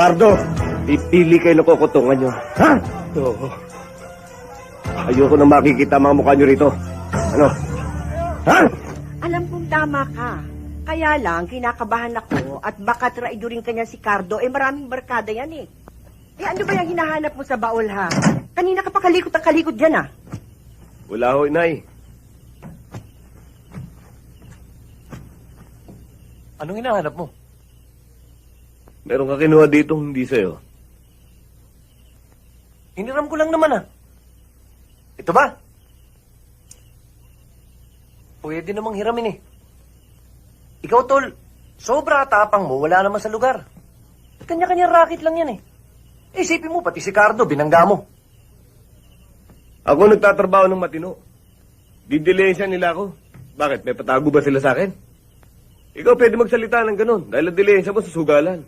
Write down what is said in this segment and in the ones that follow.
Cardo, pipili kayo ng kukutungan nyo. Ha? Oo. Ayoko na makikita mga mukha nyo rito. Ano? Ha? Alam kong tama ka. Kaya lang, kinakabahan ako at baka traidorin ka niya si Cardo. Maraming barkada yan eh. Ano ba yung hinahanap mo sa baul ha? Kanina ka pa kalikot ang kalikot dyan ah. Wala ho, Inay. Anong hinahanap mo? Meron ka kinuha dito hindi sa'yo. Hiniram ko lang naman ah. Ito ba? Pwede namang hiramin eh. Ikaw, tol, sobra tapang mo, wala naman sa lugar. Kanya-kanya racket lang yan eh. Isipin mo, pati si Cardo, binangga mo. Ako nagtatrabaho ng matino. Didilensya nila ako. Bakit? May patago ba sila sa akin? Ikaw pwede magsalita ng ganun dahil ang dilensya mo sa sugalan.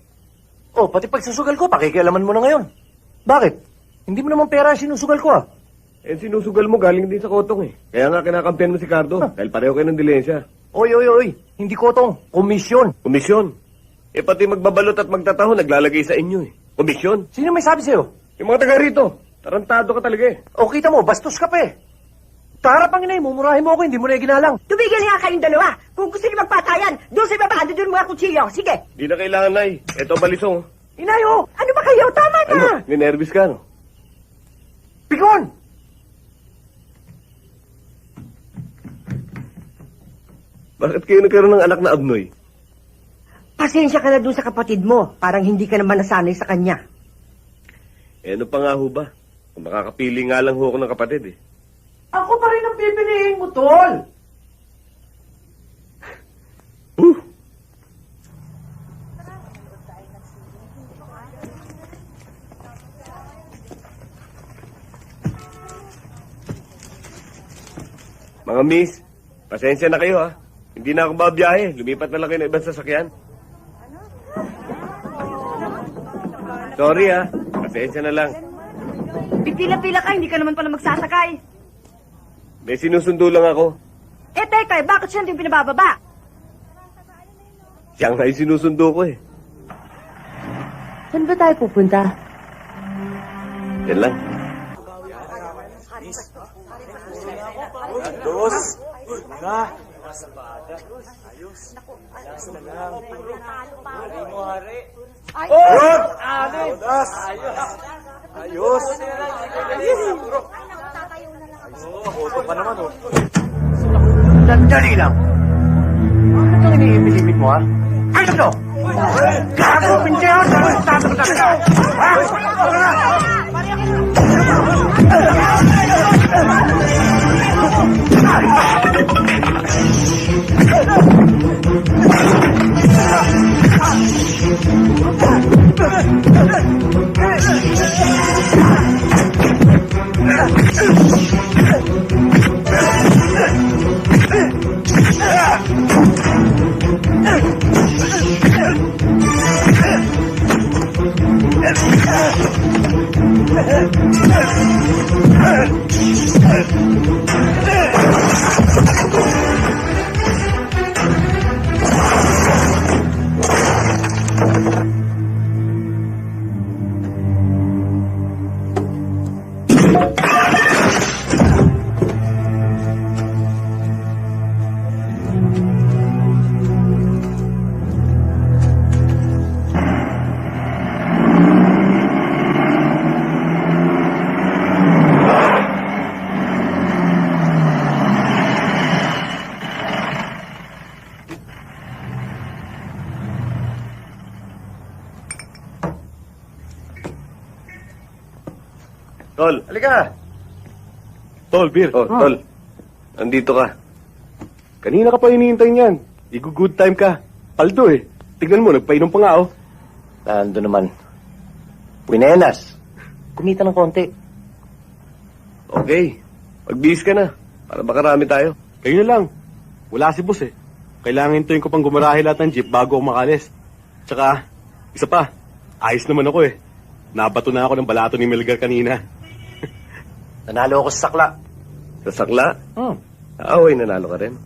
Oh, pati pagsusugal ko, pakikialaman mo na ngayon. Bakit? Hindi mo naman pera ang sinusugal ko ah. Sinusugal mo galing din sa kotong eh. Kaya nga kinakampihan mo si Cardo dahil pareho kayo ng dilensya. Oy. Hindi kotong. Komisyon. Komisyon. Pati magbabalot at magtataho naglalagay sa inyo eh. Komisyon. Sino may sabi sa'yo? Yung mga taga rito. Tarantado ka talaga eh. O, kita mo, bastos ka pa eh. Tarapang inay, mumurahin mo ako, hindi mo na ginalang. Tumigil nga kayong dalawa. Kung gusto niyo magpatayan, doon sa baba, doon mga kutsilyo. Sige. Di na kailangan, Nay. Eto balisong. Inay, oh! Ano ba kayo? Tama na. Ano? Ninervis ka, no? Pikon! Bakit kayo nagkaroon ng anak na abnoy? Pasensya ka na doon sa kapatid mo. Parang hindi ka naman nasanay sa kanya. Ano pa nga ho ba? Kung makakapili nga lang ho ako ng kapatid eh. Ako pa rin ang pipiliin mo, tol! Mga miss, pasensya na kayo ha. Hindi na ako babiyahe. Lumipat na lang kayo ng ibang sasakyan. Sorry ha. Pasensya na lang. Pipila-pila ka, hindi ka naman pala magsasakay. May sinusundo lang ako. Teka, bakit siya hindi pinabababa? Siya nga yung sinusundo ko eh. Saan ba tayo pupunta? Yan lang. Dos! Na! Ayos! Ayos! Ayos! Ayos! Pa naman, oh. Sandali lang. Bakit ang iniimit mo, ha? Ano to? Gago, pintihan! Tol. Halika. Tol, beer. Oh, Tol. Nandito ka. Kanina ka pa hinihintay niyan. Good time ka. Paldo eh. Tignan mo, nagpainom pa nga oh. Nando naman. Winenas. Kumita ng konti. Okay. Magbihis ka na. Para makarami tayo. Kayo na lang. Wala si boss eh. Kailangan hintuin ko pang gumarahe lahat ng jeep bago ako makalis. Tsaka, isa pa. Ayos naman ako eh. Nabato na ako ng balato ni Melgar kanina. Nanalo ako sa sakla. Sa sakla, Hmm. away nanalo ka rin.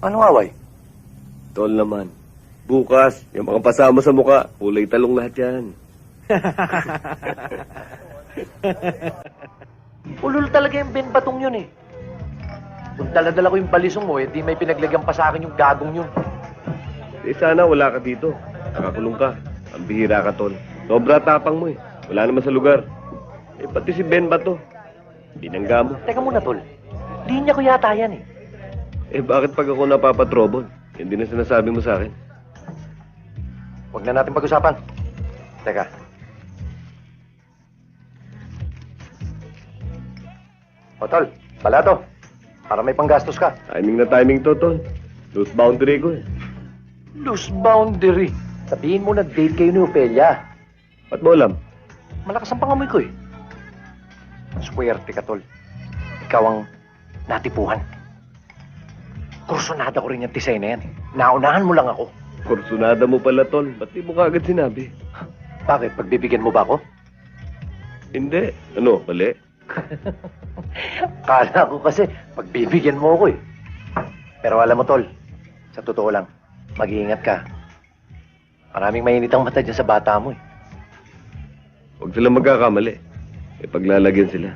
Anong away? Tol naman. Bukas, yung mga pasama sa muka, kulay talong lahat yan. Ulul talaga yung Ben Batong yun eh. Kung daladala ko yung balisong mo, di may pinaglagyan pa sa akin yung gagong yun. Eh sana wala ka dito. Nakakulong ka. Ang bihira ka, Tol. Sobra tapang mo eh. Wala naman sa lugar. Eh pati si Ben Bato. Binangga mo. Teka muna, Tol. Linya ko yata yan eh. Eh bakit pag ako napapatrobol? Hindi na sinasabi mo sa akin. Huwag na natin pag-usapan. Teka. O, Tol. Pala to. Para may panggastos ka. Timing na timing to, Tol. Loose boundary ko eh. Loose boundary. Sabihin mo na date kayo ni Opelia. Ba't mo alam? Malakas ang pangamoy ko eh. Swerte ka, Tol. Ikaw ang natipuhan. Kursunada ko rin yung tisay na yan eh. Naunahan mo lang ako. Kursunada mo pala, Tol. Ba't di mo kaagad sinabi? Bakit? Pagbibigyan mo ba ako? Hindi. Ano, mali? Kala ko kasi pagbibigyan mo ako eh. Pero alam mo, Tol, sa totoo lang, mag-iingat ka. Maraming mainit ang mata dyan sa bata mo eh. Huwag silang magkakamali. Eh paglalagyan sila.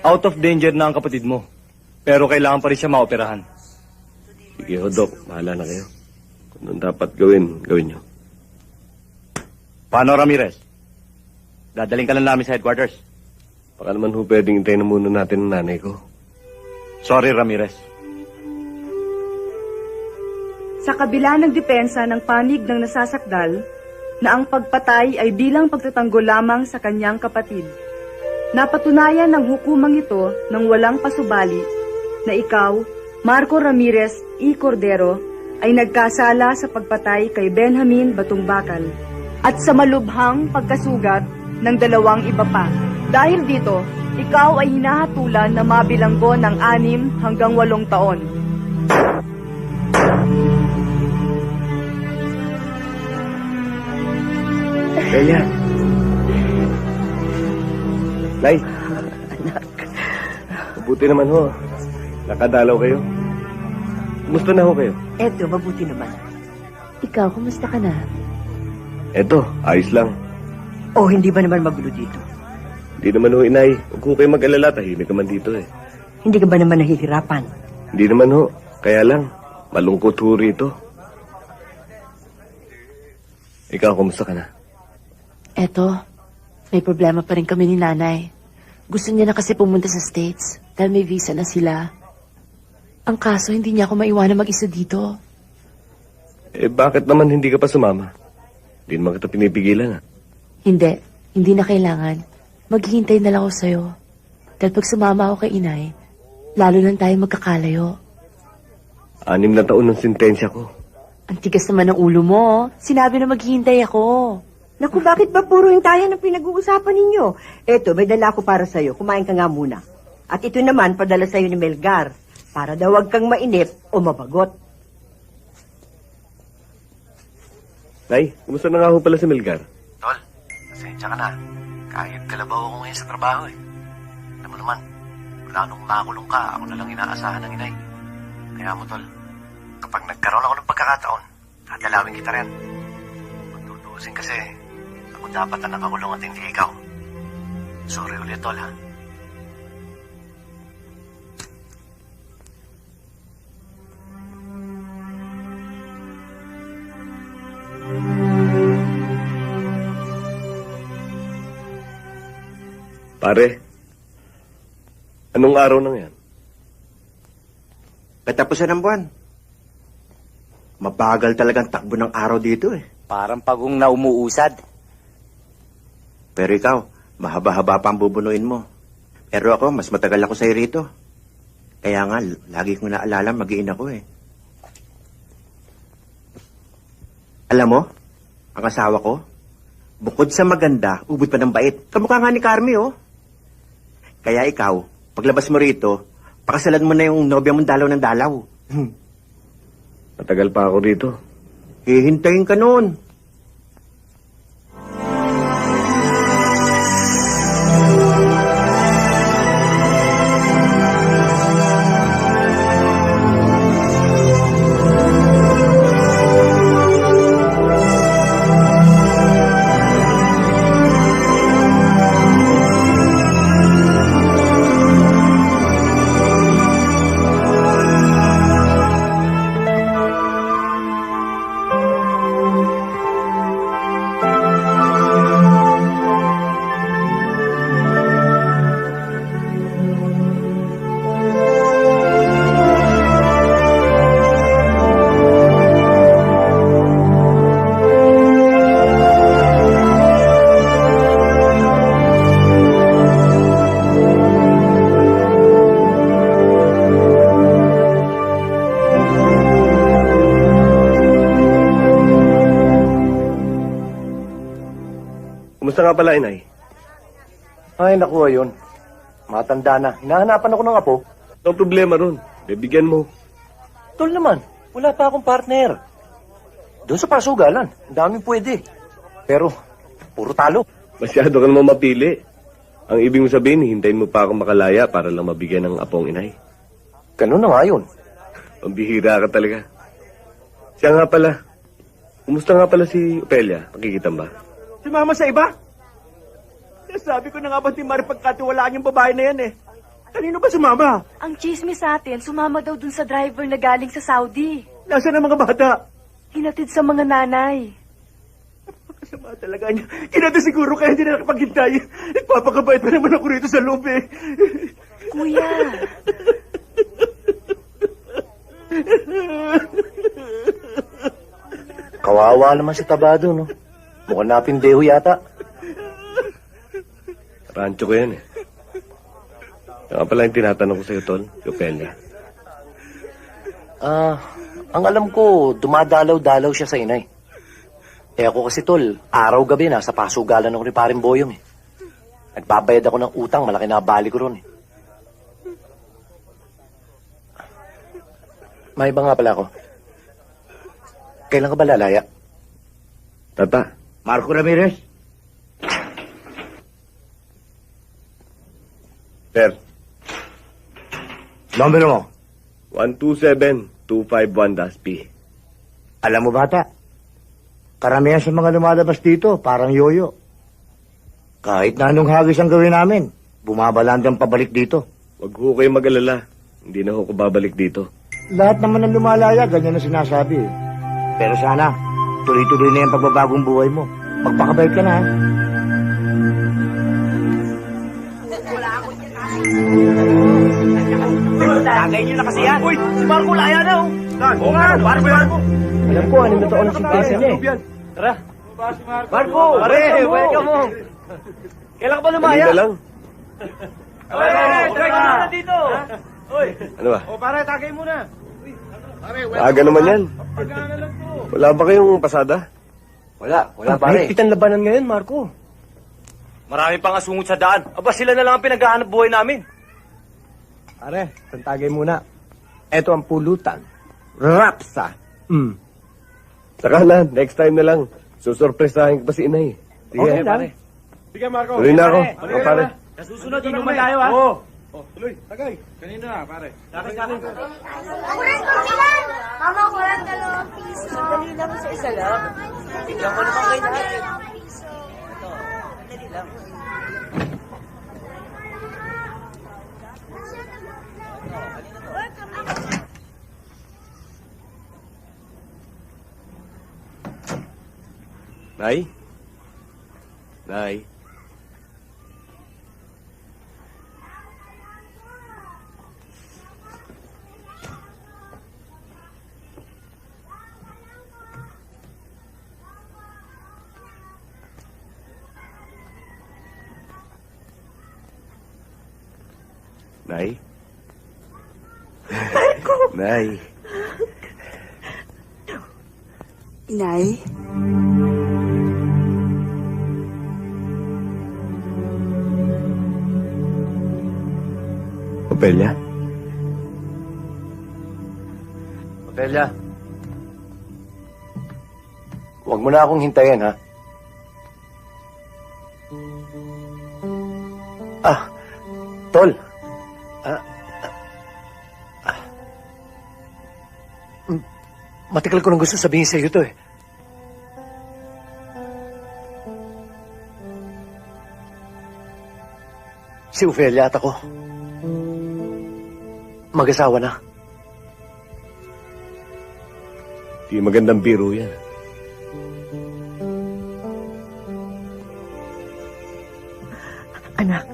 Out of danger na ang kapatid mo. Pero kailangan pa rin siya maoperahan. Sige ho, Dok. Bahala na kayo. Kung anong dapat gawin, gawin nyo. Paano, Ramirez? Dadaling ka lang namin sa headquarters. Baka naman ho pwedeng hintayin na muna natin ang nanay ko. Sorry, Ramirez. Sa kabila ng depensa ng panig ng nasasakdal na ang pagpatay ay bilang pagtatanggol lamang sa kanyang kapatid, napatunayan ng hukumang ito ng walang pasubali na ikaw, Marco Ramirez E. Cordero, ay nagkasala sa pagpatay kay Benjamin Batungbakal at sa malubhang pagkasugat ng dalawang iba pa. Dahil dito, ikaw ay hinahatulan na mabilanggo ng 6 hanggang 8 taon. Kaya. Nay. Mabuti naman ho. Nakadalaw kayo. Kumusta na ho kayo? Eto, mabuti naman. Ikaw, kumusta ka na? Eto, ayos lang. Oh, hindi ba naman magulo dito? Hindi naman ho, inay. Huwag ho kayo mag-alala. Tahimik naman dito eh. Hindi ka ba naman nahihirapan? Hindi naman ho. Kaya lang, malungkot ho rito. Ikaw, kumusta ka na? Eto, may problema pa rin kami ni nanay. Gusto niya na kasi pumunta sa States dahil may visa na sila. Ang kaso, hindi niya ako maiwanan mag-isa dito. Eh, bakit naman hindi ka pa sumama? Hindi naman kita pinipigilan, ha? Hindi na kailangan. Maghihintay na lang ako sa'yo. Dahil pag sumama ako kay inay, lalo lang tayo magkakalayo. 6 na taon ng sentensya ko. Ang tigas naman ng ulo mo. Sinabi na maghihintay ako. Naku, bakit ba puro hintayan ang pinag-uusapan ninyo? Eto, may dala ko para sa'yo. Kumain ka nga muna. At ito naman, padala sa'yo ni Melgar. Para daw wag kang mainip o mabagot. Nay, kumusta na nga ho pala si Melgar? Tol, pasensya ka na. Kahit kalabaw ako ngayon sa trabaho eh. Alam mo naman, mula nung makulong ka, ako na lang inaasahan ng inay. Kaya mo, Tol, kapag nagkaroon ako ng pagkakataon, dadalawin kita rin. Magtutuusin kasi, ako dapat na nakakulong at hindi ikaw. Sorry ulit, Tol, ha? Pare, anong araw na yan? Katapusan ng buwan. Mabagal talagang takbo ng araw dito eh. Parang pagong na umuusad. Pero ikaw, mahaba-haba pa ang bubunuin mo. Pero ako, mas matagal ako sa'yo rito. Kaya nga, lagi kong naalala, mag-iin ako eh. Alam mo, ang asawa ko, bukod sa maganda, ubod pa ng bait. Kamukha nga ni Carmi, oh. Kaya ikaw, paglabas mo rito, pakasalan mo na yung nobya mong dalaw ng dalaw. Matagal pa ako rito. Hihintayin ka noon. Kumusta nga pala, inay? Ay, nakuha yun. Matanda na. Hinahanapan ako ng apo. Ang problema ron. Bibigyan mo. Tol naman, wala pa akong partner. Doon sa pasugalan, ang daming pwede. Pero, puro talo. Masyado ka naman mapili. Ang ibig mo sabihin, hintayin mo pa akong makalaya para lang mabigyan ng apong inay. Ganun na nga yun. Pambihira ka talaga. Siya nga pala. Kumusta nga pala si Opelia? Nakikita ba? Sumama sa iba? Sabi ko na nga ba di maripagkatiwalaan yung babae na yan eh. Kanino ba sumama? Ang chismis sa atin, sumama daw dun sa driver na galing sa Saudi. Nasaan ang mga bata? Hinatid sa mga nanay. Kasama talaga niya. Kinata siguro kaya hindi na nakapaghintay. Nagpapakabait pa naman ako rito sa loob eh. Kuya, Kawawa naman si Tabado, no? Mukhang napindeho yata. Rancho ko yan eh. Kaya nga pala yung tinatanong ko sa'yo, Tol. Si Opelia. Ang alam ko, dumadalaw-dalaw siya sa inay. Eh ako kasi, Tol, araw-gabi nasa pasugalan ako ni Paring Boyong eh. Nagbabayad ako ng utang, malaki na bali ko ron eh. May iba nga pala ako. Kailan ka ba lalaya? Tata, Marco Ramirez? Sir. Numero mo? 127251-P. Alam mo bata, karamihan sa mga lumalabas dito, parang yoyo. Kahit na anong hagis ang gawin namin, bumabalandang pabalik dito. Huwag ho kayong mag-alala. Hindi na ho ko babalik dito. Lahat naman ng lumalaya, ganyan na sinasabi. Pero sana, tuloy-tuloy na yung pagbabagong buhay mo. Magpakabait ka na, ha? Tagay niyo na kasi yan. Uy, si Marco laya na, oh. Oo nga, Marco. Alam ko, anong na taon na sintensya niya eh. Tara. Marco, welcome home. Kailan ka ba lumaya? Kanina lang. Try ka muna dito. Ano ba? O pare, tagay muna. Aga naman yan. Wala ba kayong pasada? Wala pare. Higpitan labanan ngayon, Marco. Marami pang asungot sa daan. Aba, sila na lang ang pinaghahanap buhay namin. Pare, tantagay muna. Ito ang pulutan. Rapsa. Saka na, next time na lang. Susurpresahin ko pa si inay. Sige, Okay lang. pare. Sige, Marco. tuloy na ako. O, pare. Nasusunod, inuman tayo, ha? Oo. Tuloy, tagay. Kanina na, pare. Tagay. Mama, 42 piso. Dali lang sa isa lang. Bigyan ko naman kayo natin. Ito, dali lang. Nay? Nay? Nay? Nay? Inay, Opelia? Opelia. Huwag mo na akong hintayin, ha? Tol. Matagal ko nang gusto sabihin sa iyo to, eh. Si Ofelia at ako. Mag-asawa na. Di magandang biro yan. Anak.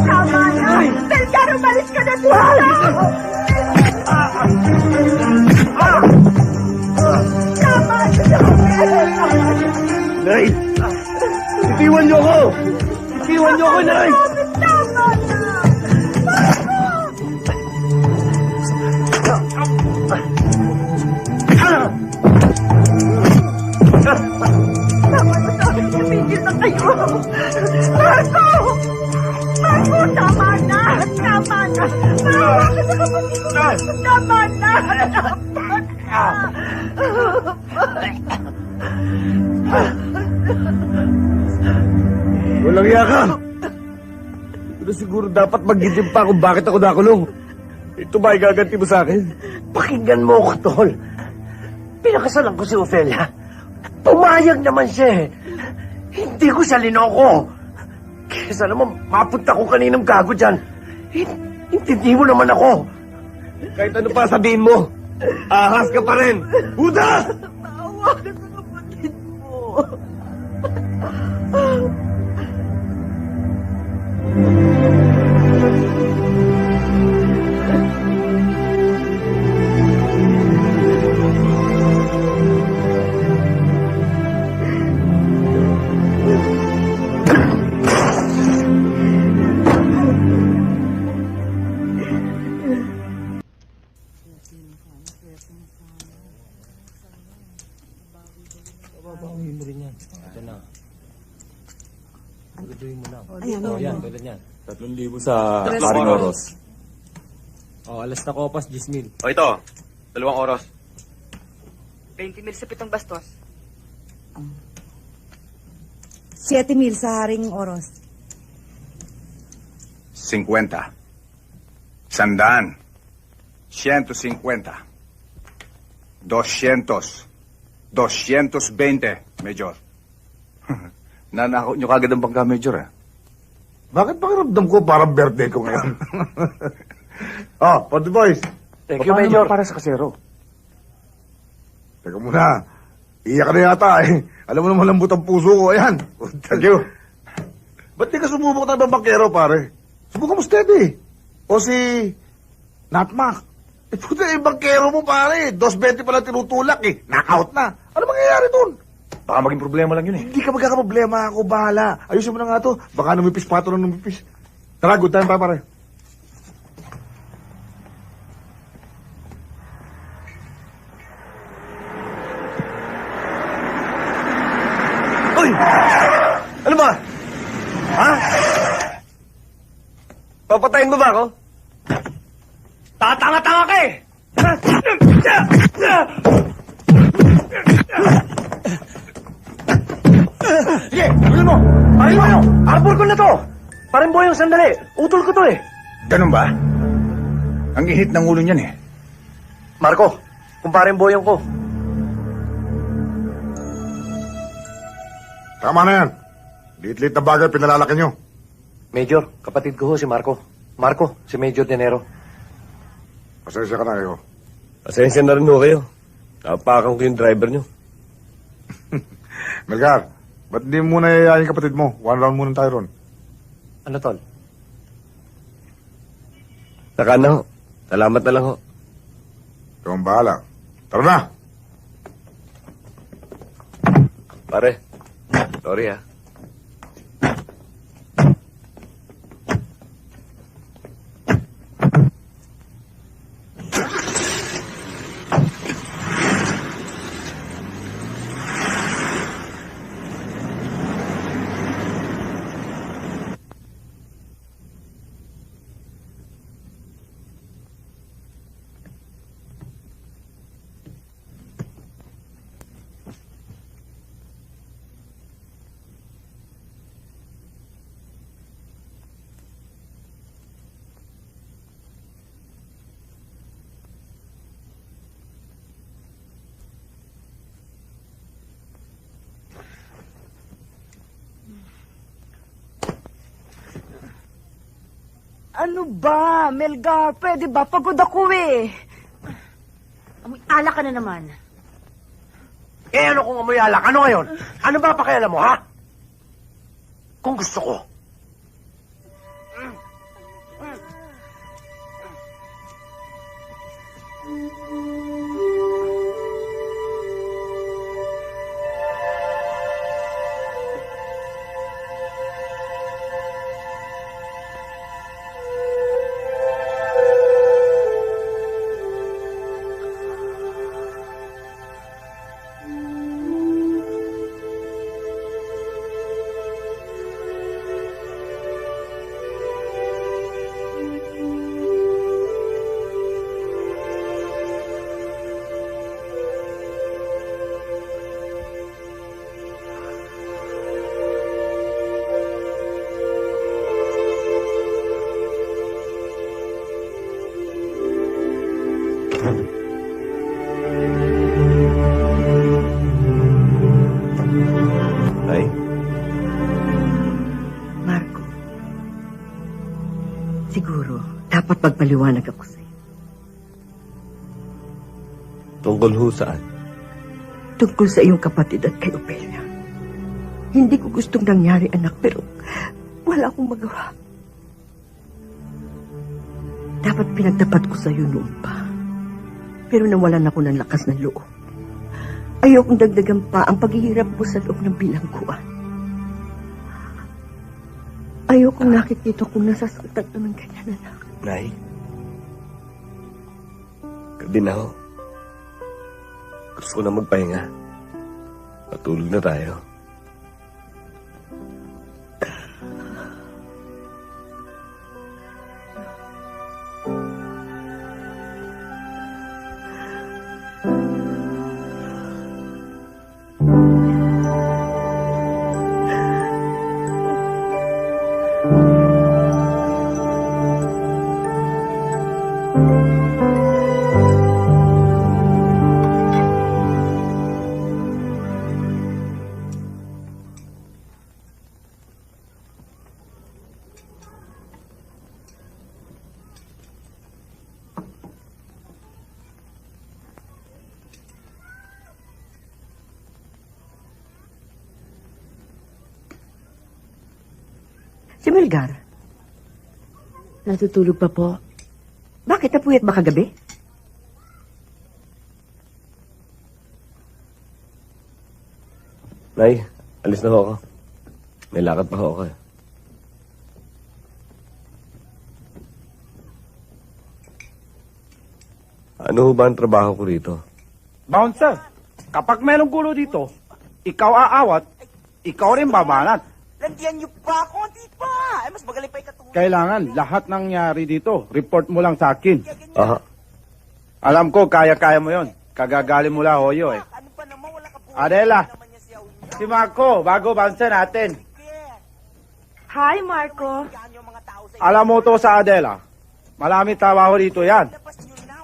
Tama na. Belgar, umalis ka na dito. Tama na. Nay! Itiwan niyo ako! Itiwan niyo ako, Nay! Tama na! Tama na, tumigil na kayo! Marco! Marco, tama na! Tama na! Maawa ka sa kapatid ko! Tama na! Walang yaka! Pero siguro dapat mag-isip pa kung bakit ako nakulong. Ito ba igaganti mo sa akin? Pakinggan mo ako, Tol. Pinakasalan ko si Ofelia. Pumayag naman siya eh. Hindi ko siya linoko. Kesa naman, mapunta ko kaninang gago dyan. Intindi mo naman ako. Kahit ano pa sabihin mo, ahas ka pa rin! Huda! Maawa ka sa kapatid mo! Yan, tulad yan. 3,000 sa Haring Oros. Alas na kopas, 10,000. O ito, 2 oras. 20,000 sa 7 bastos. 7,000 sa Haring Oros. 50. 100. 150. 200. 220, Major. Nanakaw nyo kagad ang bangka, Major, eh. Bakit pakiramdam ko parang birthday ko ngayon? Pati boys. Thank you, Major. Para sa kasero. Teka muna. Iyak ka na yata eh. Alam mo naman lambot ang puso ko. Ayan. Thank you. Ba't di ka sumubok na ng bangkero, pare? Subukan mo steady. O si Natmac. Puta, yung bangkero mo, pare. 220 pala tinutulak eh. Knockout na. Ano mangyayari dun? Baka maging problema lang yun eh. Hindi ka magkakaproblema. Ako bahala. Ayusin mo na nga to. Baka numipis pa ito ng numipis. Tara, good time pa, pare. Uy! Ano ba? Ha? Papatayin mo ba ako? Tatanga-tanga ka eh! Sige, bilhin mo! Parin mo! Arbor ko na to! Parin mo yung sandali! Utol ko to eh! Ganun ba? Ang ihit ng ulo niyan, eh. Marco, kumparin boyong ko. Tama na yan. Liit-liit na bagay pinalalaki nyo. Major, kapatid ko ho si Marco. Marco, si Major Dinero. Pasensya ka na kayo. Pasensya na rin ho kayo. Napakan ko yung driver nyo. Melgar, ba't di mo muna yayayin kapatid mo? 1 round muna tayo ron. Ano, Tol? Saka na ho. Salamat na lang ho. Ikaw ang bahala. Tara na! Pare, sorry ha. Ano ba, Melgar? Pwede ba? Pagod ako eh. Amoy alak ka na naman. Eh ano kung amoy alak? Ano ngayon? Ano ba pakialam mo, ha? Kung gusto ko. Siguro, dapat magpaliwanag ako sa'yo. Tungkol ho saan? Tungkol sa iyong kapatid at kay Opelia. Hindi ko gustong nangyari, anak, pero wala akong magawa. Dapat pinagtapat ko sa iyo noon pa. Pero nawalan ako ng lakas ng loob. Ayokong dagdagan pa ang paghihirap mo sa loob ng bilangguan. Ayokong nakikita kong nasasaktan ka ng ganyan, anak. Nay? Gabi na ho. Gusto ko na magpahinga. Matulog na tayo. Si Melgar, Natutulog pa po. bakit napuyat ba kagabi? Nay, alis na ho ako. May lakad pa ho ako eh. Ano ho ba ang trabaho ko rito? Bouncer, kapag merong gulo dito, ikaw aawat, ikaw rin babanat. Landian niyo pa ako, di pa. Ay, mas magaling pa ikatulong. Kailangan lahat nangyari dito, report mo lang sa akin. Aha. Alam ko, kaya-kaya mo yon. Kagagali mo lang, Hoyo eh. Adela, si Marco, bago bouncer natin. Hi, Marco. Alam mo to sa Adela. Maraming trabaho dito yan.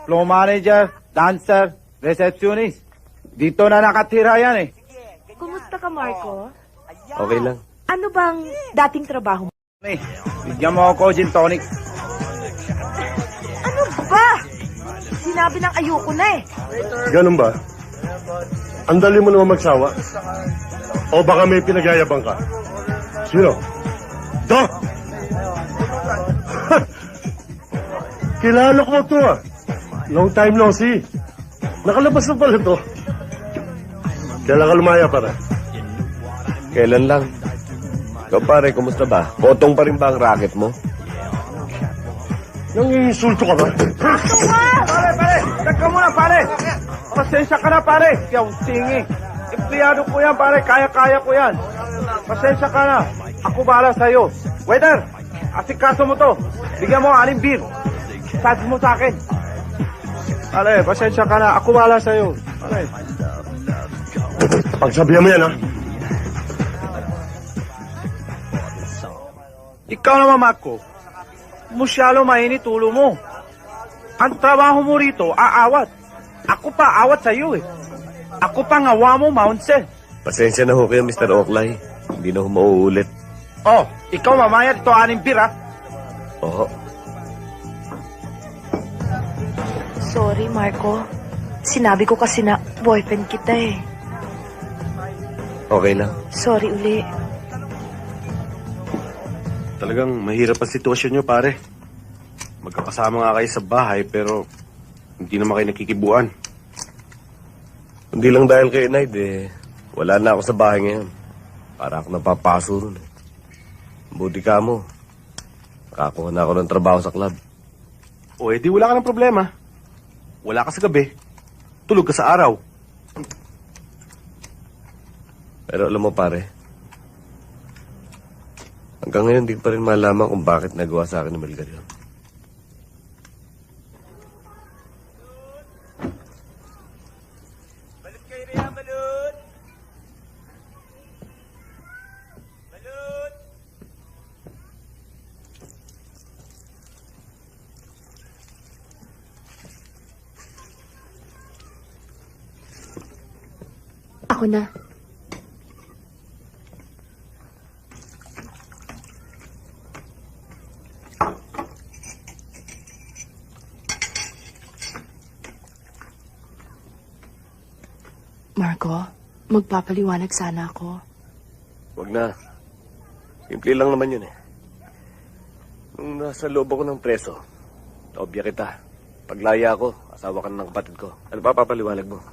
Flow manager, dancer, receptionist. Dito na nakatira yan eh. Kumusta ka, Marco? Okay lang. Ano bang dating trabaho mo? Bigyan mo ako gin tonic. Ano ba? Sinabi ng ayoko na eh. Ganun ba? Ang dali mo naman magsawa? O baka may pinagyayabang ka? Sino? Doc! Kilala ko to ah. Long time no see. Nakalabas na pala to. Kailan ka lumaya para? Kailan lang? Ikaw pare, kumusta ba? Potong pa rin ba ang racket mo? Nang insulto ka ba? Pare! Teka muna, pare! Pasensya ka na, pare. Yung tingi. Empleyado ko yan, pare. Kaya-kaya ko yan. Pasensya ka na. Ako bahala sa'yo. Waiter, asikaso mo to. Bigyan mo 6 beer. Charge mo sa akin. Pare, pasensya ka na. Ako bahala sa'yo. Pare. Pagsabihan mo yan ha. Ikaw naman, Marco. Musyalo mainit ulo mo. Ang trabaho mo rito, aawat. Ako pa awat sa'yo eh. Ako pa ngawa mo, Mountain. Pasensya na ho kayo, Mr. Oklay. Hindi na ho mauulit. Oh, ikaw mamaya dito 6 beer ha. Oo. Sorry, Marco. Sinabi ko kasi na boyfriend kita eh. Okay lang. Sorry uli. Talagang mahirap ang sitwasyon nyo, pare. Magkakasama nga kayo sa bahay, pero hindi naman kayo nakikibuan. Hindi lang dahil kay Naid wala na ako sa bahay ngayon. Para ako napapaso ron eh. Buti ka mo. Nakakuha na ako ng trabaho sa club. O edi wala ka ng problema. Wala ka sa gabi. Tulog ka sa araw. Pero alam mo pare, hanggang ngayon di ko pa rin malaman kung bakit nagawa sa akin ni Melgar yun. Ako na. Marco, magpapaliwanag sana ako. Wag na. Simple lang naman yun eh. Nung nasa loob ako ng preso, naobya kita. Paglaya ako, asawa ka na ng kapatid ko. Ano pa papaliwanag mo?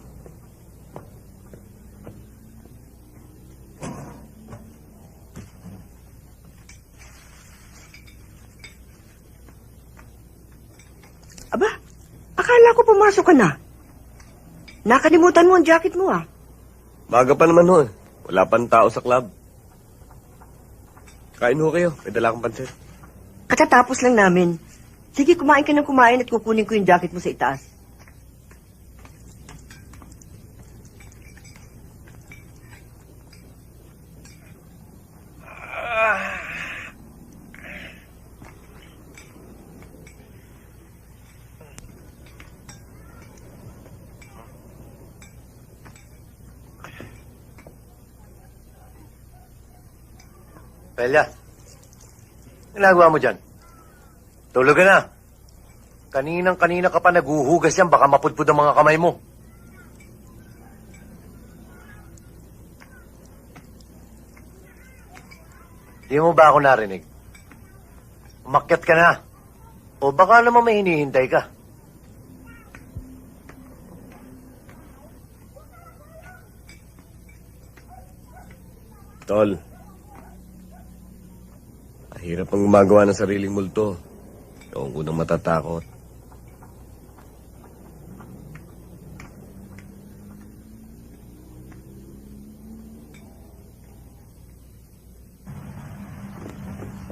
Aba, akala ko pumasok ka na. Nakalimutan mo ang jacket mo ah. Maga pa naman ho eh. Wala pang tao sa club. Kain ho kayo. May dala akong pansit. Katatapos lang namin. Sige, kumain ka ng kumain at kukunin ko yung jacket mo sa itaas. Pelia, ginagawa mo dyan? Tulog ka na. Kaninang-kanina ka pa naguhugas yan, baka mapudpud ang mga kamay mo. Di mo ba ako narinig? Umakyat ka na. O baka naman may hinihintay ka. Tol. Hirap ang gumagawa ng sariling multo. Ewan ko nang matatakot.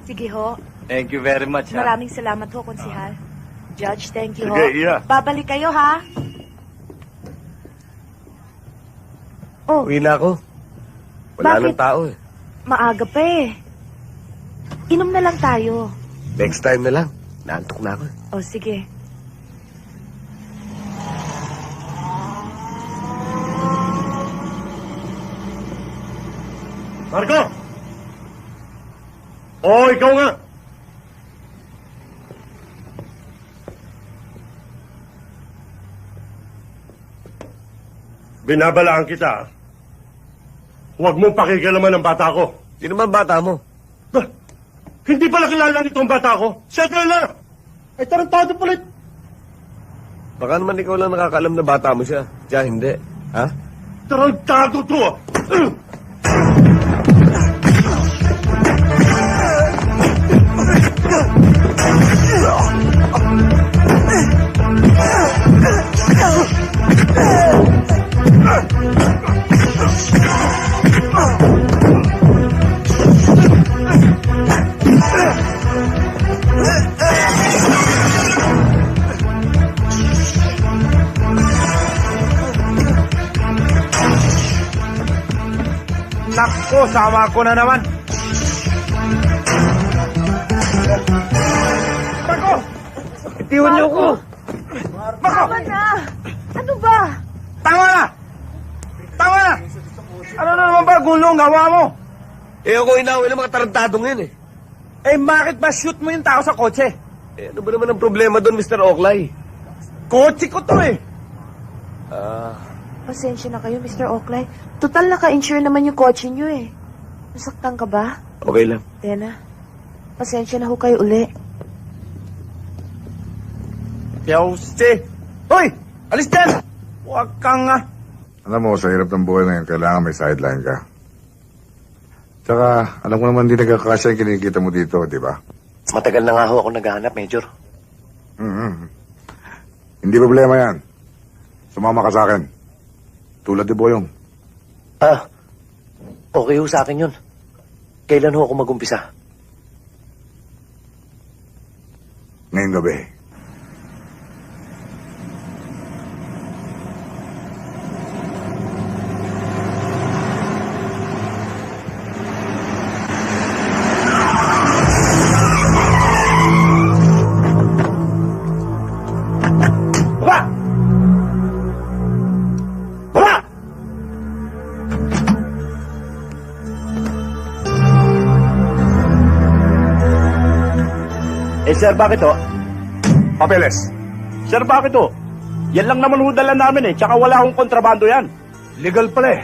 Sige ho. Thank you very much, ha? Maraming salamat ho, konsihal. Judge, thank you ho. Sige, iya. Babalik kayo, ha? Oh, Uwi na ako. Wala Bakit? nang tao eh. maaga pa eh. Inom na lang tayo. Next time na lang. Naantok na ako eh. O, sige. Marco! Oo, ikaw nga! Binabalaan kita. Huwag mong pakikalaman ang bata ko. Sino man bata mo? Bah, hindi pala kilala nito ang bata ko. Settle na! Ay, tarantado pala. Baka naman ikaw lang nakakaalam na bata mo siya. Siya hindi. Ha? Tarantado to ah! Nako, sama ko na naman. Bako! Itiwan niyo ko! Tama na! Ano ba? Tama na! Tama na! Ano na naman ba gulong gawa mo? Eh ako inawin ng mga tarantadong yan eh. Eh bakit ba shoot mo yung tao sa kotse? Eh ano ba naman ang problema doon, Mr. Oakley? Kotse ko to eh. Pasensya na kayo, Mr. Oakley. Total, naka-insure naman yung kotse nyo eh. Nasaktan ka ba? Okay lang. Tena, pasensya na ho kayo uli. Yauste! Hoy! Alis dyan! Huwag kang Alam mo, sa hirap ng buhay ngayon, kailangan may sideline ka. Tsaka, alam ko naman hindi nagkakasya yung kinikita mo dito, di ba? Matagal na nga ho ako naghahanap, Major. Hindi problema yan. Sumama ka sa akin. Tulad ni Boyong. Okay ho sa akin yun. Kailan ho ako mag-umpisa? Ngayong gabi. Baba! Baba! Eh, sir, bakit ho? Papeles. Sir, bakit ho? Yan lang naman ho dala namin eh, tsaka wala akong kontrabando yan. Legal pala eh.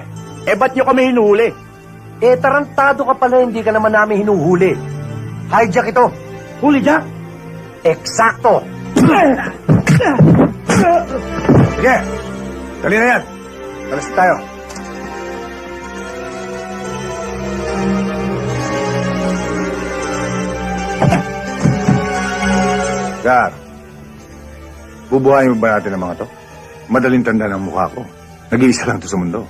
Eh, ba't nyo kami hinuhuli? Eh, tarantado ka pala, hindi ka naman namin hinuhuli. Hijack ito. Huli, Jack? Eksakto. Sige, dali na yan. Alas tayo. Gar, bubuhayin mo ba natin ang mga to? Madaling tanda ng mukha ko. Nag-iisa lang to sa mundo.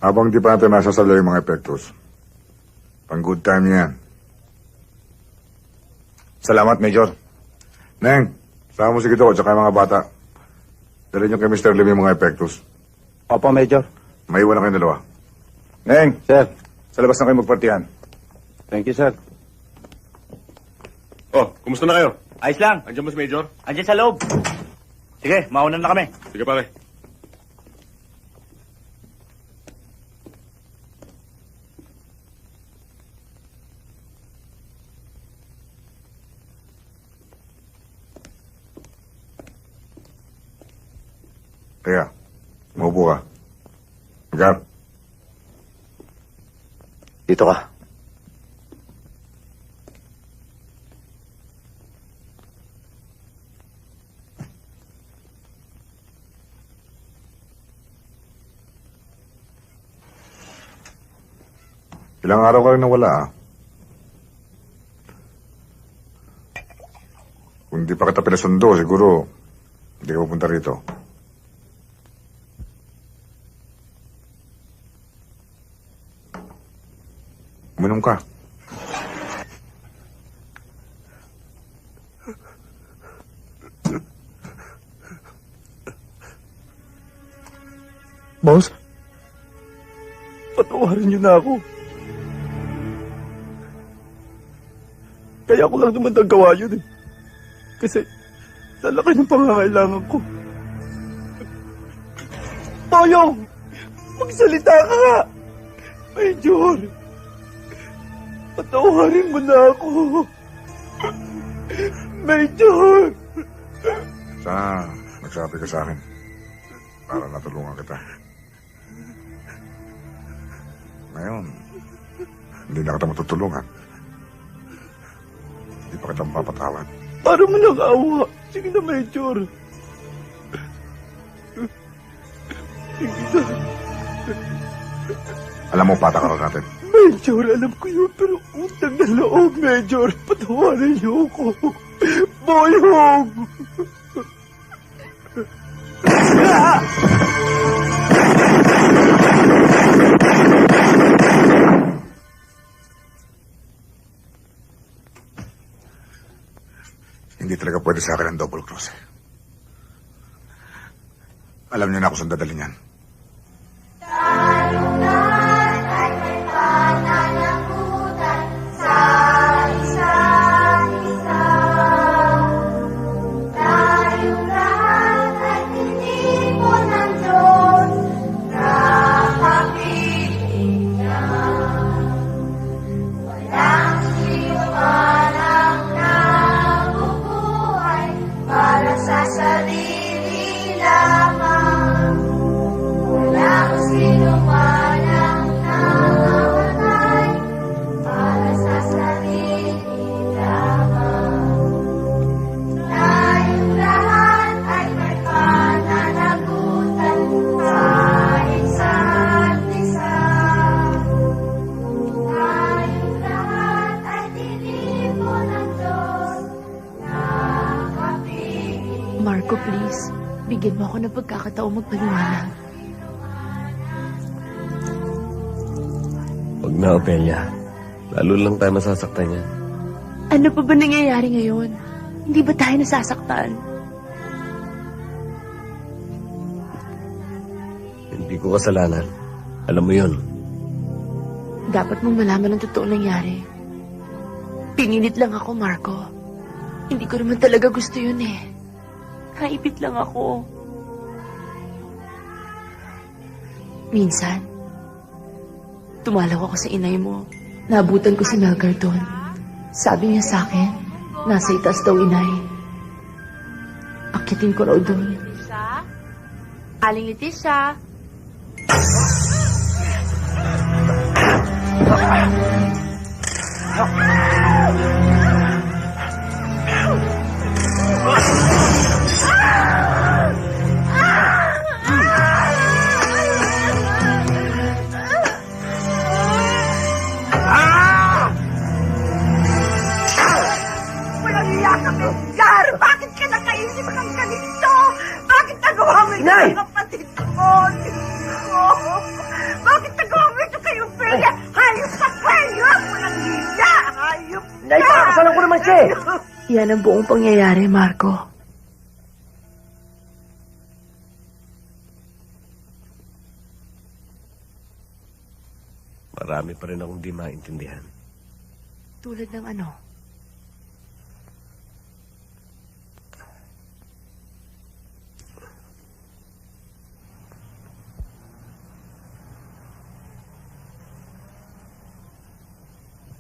Habang di pa natin nasasalo yung mga epektos, pang good time yan. Salamat, Major. Neng, sama mo si Kito at saka yung mga bata. Dali niyo kay Mr. Lim yung mga epektos. Opo, Major. May iwan na kayong dalawa. Neng, Sir. sa labas na kayo magpartihan. Thank you, sir. Oh, kumusta na kayo? Ayos lang. Andiyan ba si Major? Andiyan sa loob. Sige, mauna na kami. Sige, pare. Kaya, maupo ka. Gar, Dito ka. ilang araw ka rin nawala, ah. Kung di pa kita pinasundo, siguro hindi ka pupunta rito. Uminom ka. Boss, patawarin niyo na ako. Kaya ko lang naman nagawa yun eh. Kasi, sa laki ng pangangailangan ko. Toyong! Magsalita ka nga! Major! Patawarin mo na ako! Major! Sana nagsabi ka sa akin para natulungan kita. Ngayon, hindi na kita matutulungan. Hindi pa kita mapapatawad. Para mo nang awa. Sige na, Major. Sige na. Alam mo, patakaran natin. Major, alam ko yun, pero utang na loob, Major. Patawarin niyo ako. Boyong! Hindi talaga pwede sa akin ang double cross. Alam niyo na ako saan dadalhin yan. Marco, please. Bigyan mo ako ng pagkakataong magpaliwanag. Huwag na, Opelia. Lalo lang tayo masasaktan yan. Ano pa ba nangyayari ngayon? Hindi ba tayo nasasaktan? Hindi ko kasalanan. Alam mo yun. Dapat mong malaman ang totoo nangyari. Pinilit lang ako, Marco. Hindi ko naman talaga gusto yun eh. Naipit lang ako. Minsan, tumalaw ako sa inay mo. Nabutan ko si Melgar doon. Sabi niya sa akin, nasa itaas daw inay. Akitin ko raw doon. Leticia? Aling Leticia? Walang iya ka, Melgar! Bakit ka nakaisip ng ganito? Bakit nagawa mo ito Inay! sa kapatid ko? Bakit nagawa mo ito kay Ophelia? Hayop ka, hayop! Walang iya! Hayop ka! Inay, pakakasalan ko naman siya eh. Yan ang buong pangyayari, Marco. Marami pa rin akong di maintindihan. Tulad ng ano?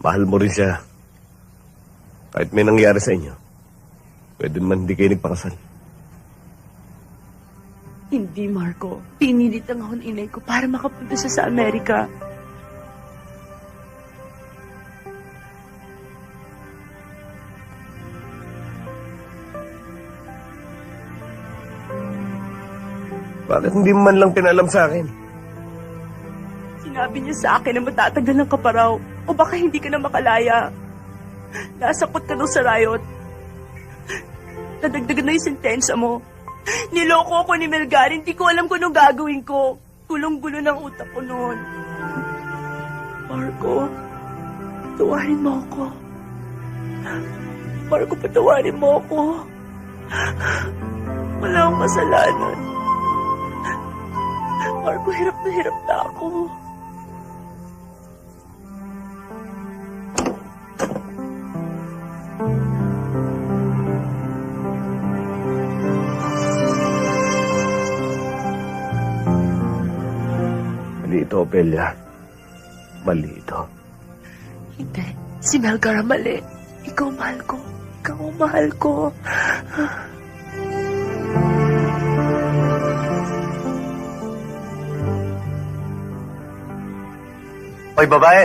Mahal mo rin siya. Kahit may nangyari sa inyo, pwede naman hindi kayo nagpakasal. Hindi, Marco. Pinilit lang ako ng inay ko para makapunta siya sa Amerika. Bakit hindi mo man lang pinalam sa akin? Sinabi niya sa akin na matatagal ng kaparaw o baka hindi ka na makalaya. Nasakot ka daw sa riot. Nadagdagan na yung sentensya mo. Niloko ako ni Melgar. Hindi ko alam kung anong gagawin ko. Gulong-gulo ng utak ko noon. Marco, patawarin mo ako. Marco, patawarin mo ako. Wala akong kasalanan. Marco, hirap na ako. Mali ito, Ophelia. Mali ito. Hindi. Si Melgar ang mali. Ikaw mahal ko. Ikaw ang mahal ko. Hoy, babae!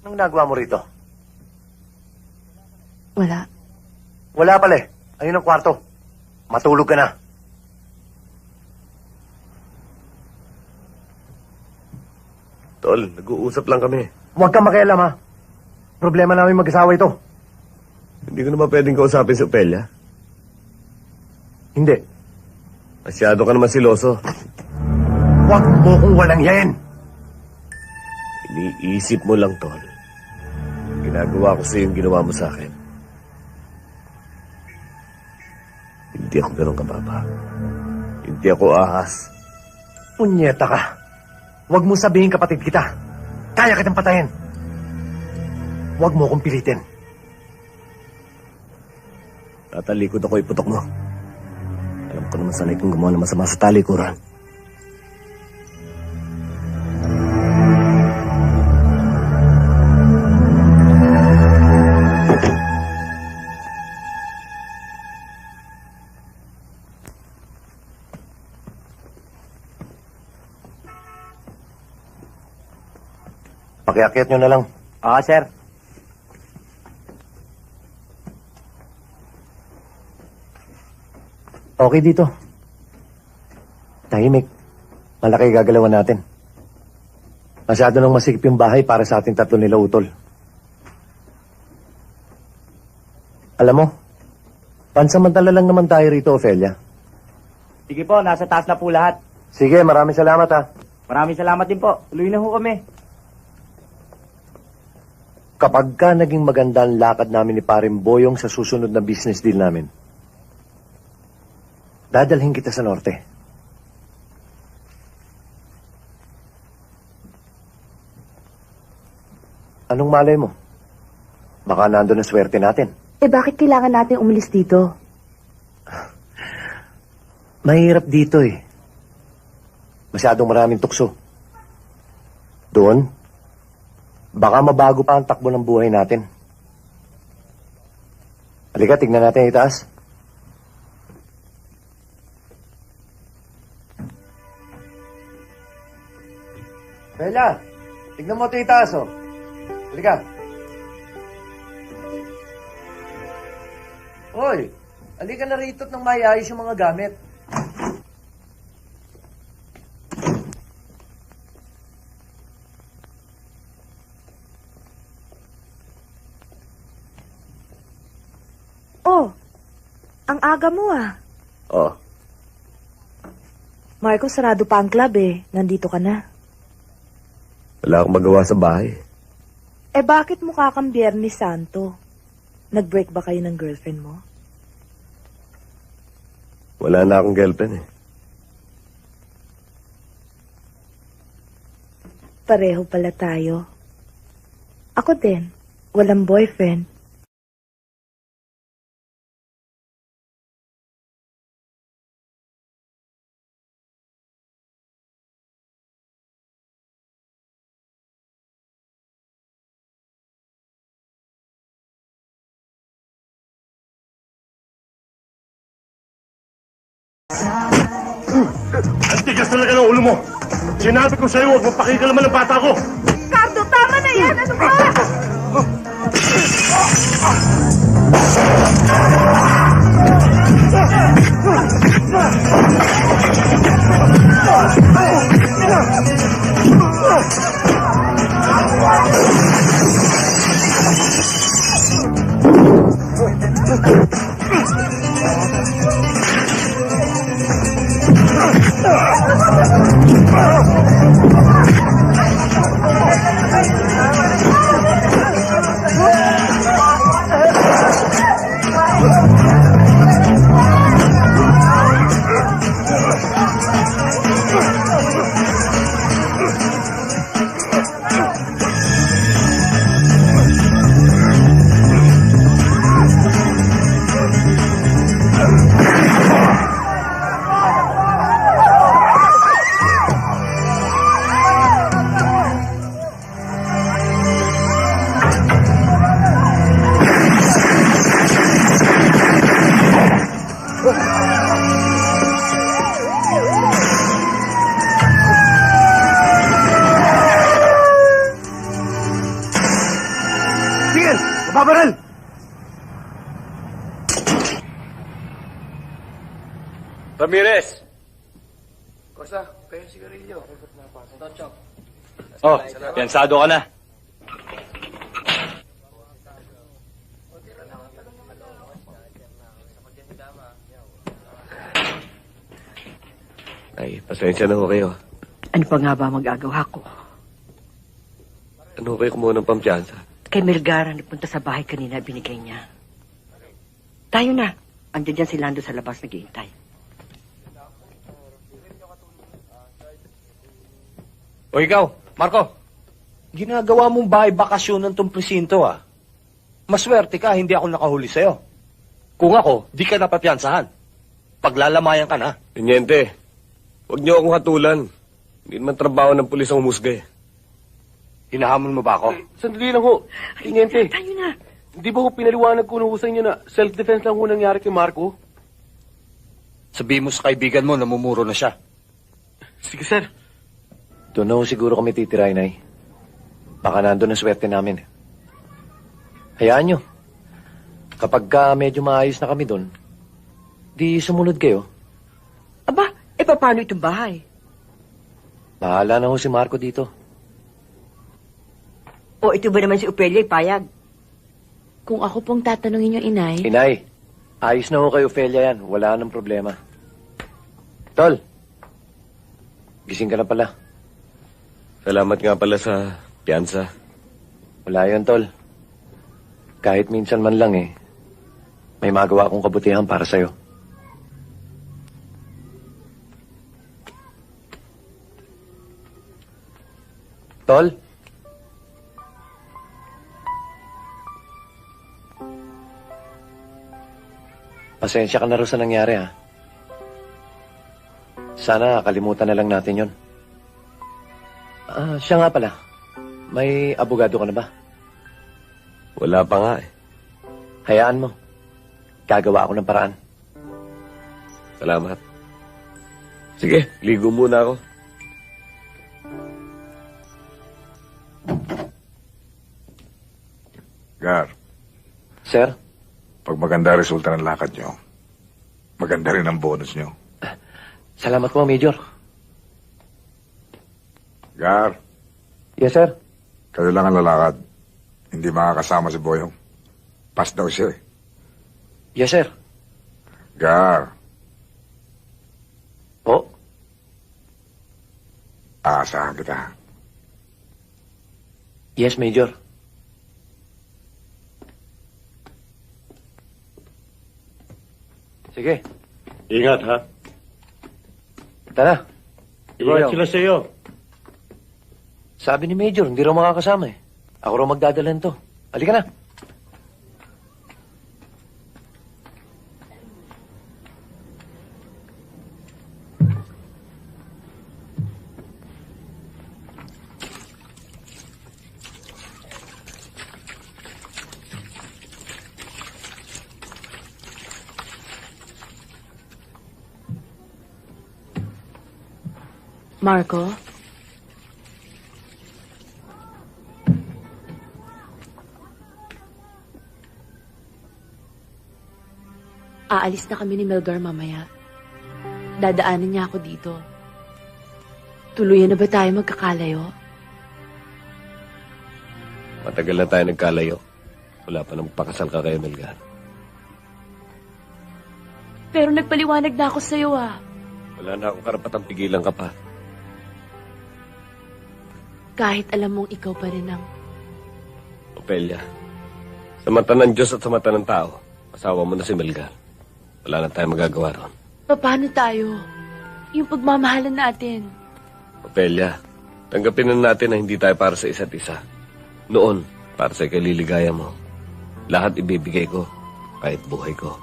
Anong nagawa mo rito? Wala. Wala pala eh. Ayun ang kwarto. Matulog ka na. Tol, nag-uusap lang kami. Huwag kang makialam ha. Problema namin mag-asawa ito. Hindi ko naman pwedeng kausapin si Ophelia. Hindi. Masyado ka naman siloso. Huwag mo kung walang yan. Iniisip mo lang, Tol. Ginagawa ko sa'yo yung ginawa mo sa akin. Hindi ako ganun kababa. Hindi ako ahas. Punyeta ka. Huwag mo sabihin kapatid kita. Kaya kitang patayin. Huwag mo kong pilitin. Tatalikod ako iputok mo. Alam ko naman sanay kong gumawa ng masama sa talikuran. Pakiakyat nyo na lang. Sir. Okay dito. Tahimik. Malaki gagalawan natin. Masyado nang masikip yung bahay para sa ating tatlo nila utol. Alam mo, pansamantala lang naman tayo rito, Ophelia. Sige po, nasa taas na po lahat. Sige, maraming salamat ha. Maraming salamat din po. Tuloy na ho kami. Kapag ka naging maganda ang lakad namin ni Paring Boyong sa susunod na business deal namin, Dadalhin kita sa norte. Anong malay mo? Baka nandun ang swerte natin. Eh bakit kailangan natin umalis dito? Mahirap dito eh. Masyadong maraming tukso. Doon, baka mabago pa ang takbo ng buhay natin. Halika, tignan natin itaas. Bella, tignan mo ito itaas, oh. Halika. Hoy, halika na rito at nang mayayos yung mga gamit. Oh, ang aga mo ah. Oh, Marco, sarado pa ang club eh. Nandito ka na. wala akong magawa sa bahay. Eh bakit mukha kang Biyernes Santo? Nag-break ba kayo ng girlfriend mo? Wala na akong girlfriend eh. Pareho pala tayo. Ako din. Walang boyfriend. Ang tigas talaga ng ulo mo. Sinabi ko sa'yo, huwag mapakikalaman ng bata ko. Cardo, tama na yan! Ano ba? Tigil! Mababaral! Ramirez! Oh, piyansado ka na. Ay, pasensya na ho kayo. Ano pa nga ba magagawa ko? Ano kayo kumuha ng pampiyansa? Kay Melgar, nagpunta sa bahay kanina, binigay niya. Tayo na. Andiyan dyan si Lando sa labas, naghihintay. O ikaw, Marco, ginagawa mong bahay bakasyon ng tong presinto ah. Maswerte ka, hindi ako nakahuli sa'yo. Kung ako, di ka napapiyansahan. Paglalamayan ka na. Teniente, huwag niyo akong hatulan. Hindi naman trabaho ng pulis ang umusga eh. Hinahamon mo ba ako? Sandali lang ho. Tiniente, Tayo na. di ba ho pinaliwanag ko nung sa inyo na self-defense lang ho nangyari kay Marco? Sabihin mo sa kaibigan mo, namumuro na siya. Sige, sir. Doon na ho siguro kami titira, Inay. Baka nandun ang swerte namin. Hayaan nyo. Kapag medyo maayos na kami doon, di sumunod kayo. Aba, paano itong bahay? Bahala na ho si Marco dito. O ito ba naman si Opelia, payag? Kung ako pong tatanungin yung inay, Inay, ayos na ho kay Ophelia yan. Wala nang problema. Tol, gising ka na pala. Salamat nga pala sa piyansa. Wala yun, Tol. Kahit minsan man lang may magawa akong kabutihan para sa'yo. Tol? Pasensya ka na rin sa nangyari, ha? Sana kalimutan na lang natin yon. Siya nga pala. May abogado ka na ba? Wala pa nga eh. Hayaan mo. Gagawa ako ng paraan. Salamat. Sige, ligo muna ako. Gar, Sir? pag maganda resulta ng lakad nyo, maganda rin ang bonus nyo. Salamat po, Major. Gar, Yes, sir. kayo lang ang lalakad. Hindi makakasama si Boyong. Pass daw siya eh. Yes, sir. Gar, Po? aasahan kita. Yes, Major. Sige. Ingat, ha? Tara. Ingat sila sa iyo. Sabi ni Major, hindi raw makakasama eh. Ako raw magdadala nito. Halika na. Marco? Aalis na kami ni Melgar mamaya. Dadaanan niya ako dito. Tuluyan na ba tayo magkakalayo? Matagal na tayo nagkalayo. Wala pa nang pakasal ka kay Melgar. Pero nagpaliwanag na ako sa'yo ah. Wala na akong karapatang pigilan ka pa. Kahit alam mong ikaw pa rin ang... Opelia, sa mata ng Diyos at sa mata ng tao, asawa mo na si Melgar. Wala na tayong magagawa ron. Paano tayo? Yung pagmamahalan natin. Opelia, tanggapin na natin na hindi tayo para sa isa't isa. Noon, para sa ikaliligaya mo. Lahat ibibigay ko, kahit buhay ko.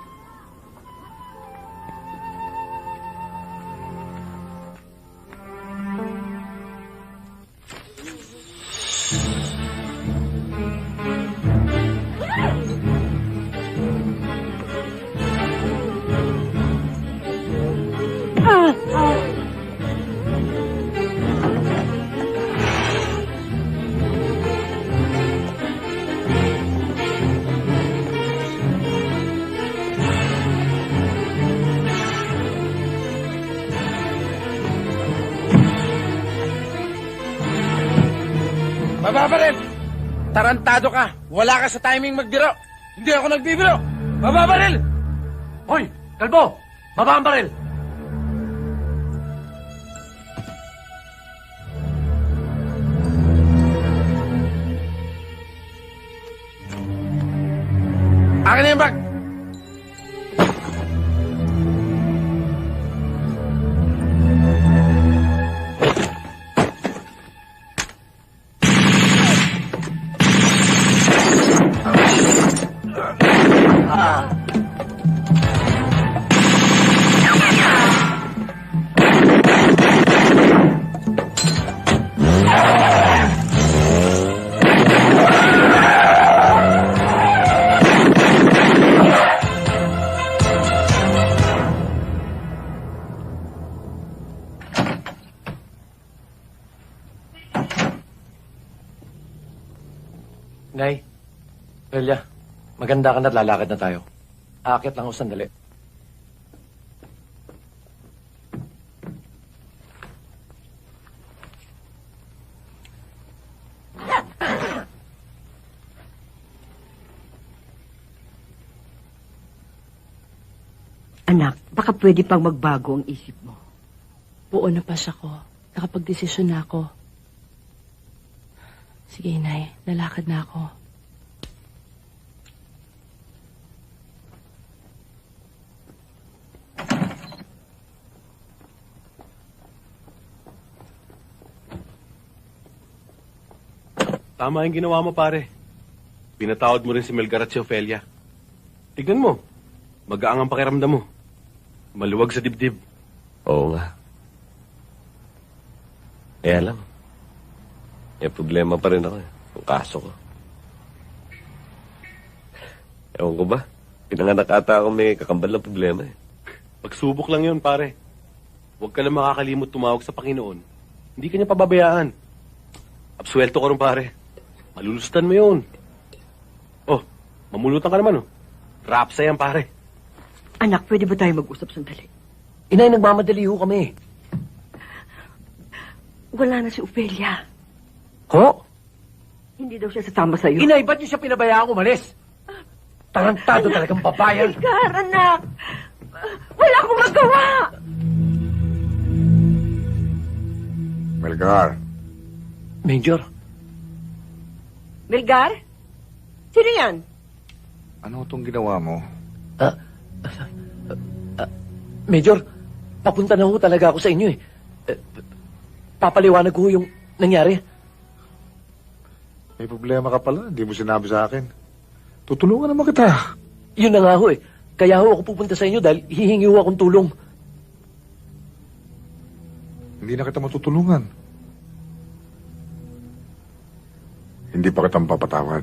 Mababaril! Tarantado ka! Wala ka sa timing magbiro! Hindi ako nagbibiro! Mababaril! Hoy! Kalbo! Baba ang baril! Akin na yung bag! Nay, Delia, maganda ka na at lalakad na tayo. Aakit lang ako sandali. Anak, baka pwede pang magbago ang isip mo. Buo na pa siya ko. Nakapagdesisyon na ako. Sige, Inay. Lalakad na ako. Tama yung ginawa mo, pare. Pinatawad mo rin si Melgar at si Ofelia. Tignan mo. Magaang ang pakiramdam mo. Maluwag sa dibdib. Oo nga. Kaya lang. May problema pa rin ako eh. Yung kaso ko. Ewan ko ba? Pinanganak ata ako may kakambal na problema eh. Pagsubok lang yun, pare. Huwag ka lang makakalimot tumawag sa Panginoon. Hindi ka niya pababayaan. Absuelto ka rin, pare. Malulustan mo yun. Oh, mamulutan ka naman, oh. Rapsa yan, pare. Anak, pwede ba tayo mag-usap sandali? Inay, nagmamadali ho kami. Wala na si Ofelia. Ho? Hindi daw siya sasama sa'yo. Inay, ba't niyo siya pinabayaan umalis? Tarantado talagang babayan. Melgar, anak! Wala akong magawa! Melgar, Major, Melgar? Sino yan? ano itong ginawa mo? Major, papunta na ho talaga ako sa inyo eh. Papaliwanag ko yung nangyari. May problema ka pala, hindi mo sinabi sa akin. Tutulungan naman kita. Yun na nga ho eh. Kaya ho ako pupunta sa inyo dahil hihingi ho akong tulong. Hindi na kita matutulungan. Hindi pa kitang papatawad.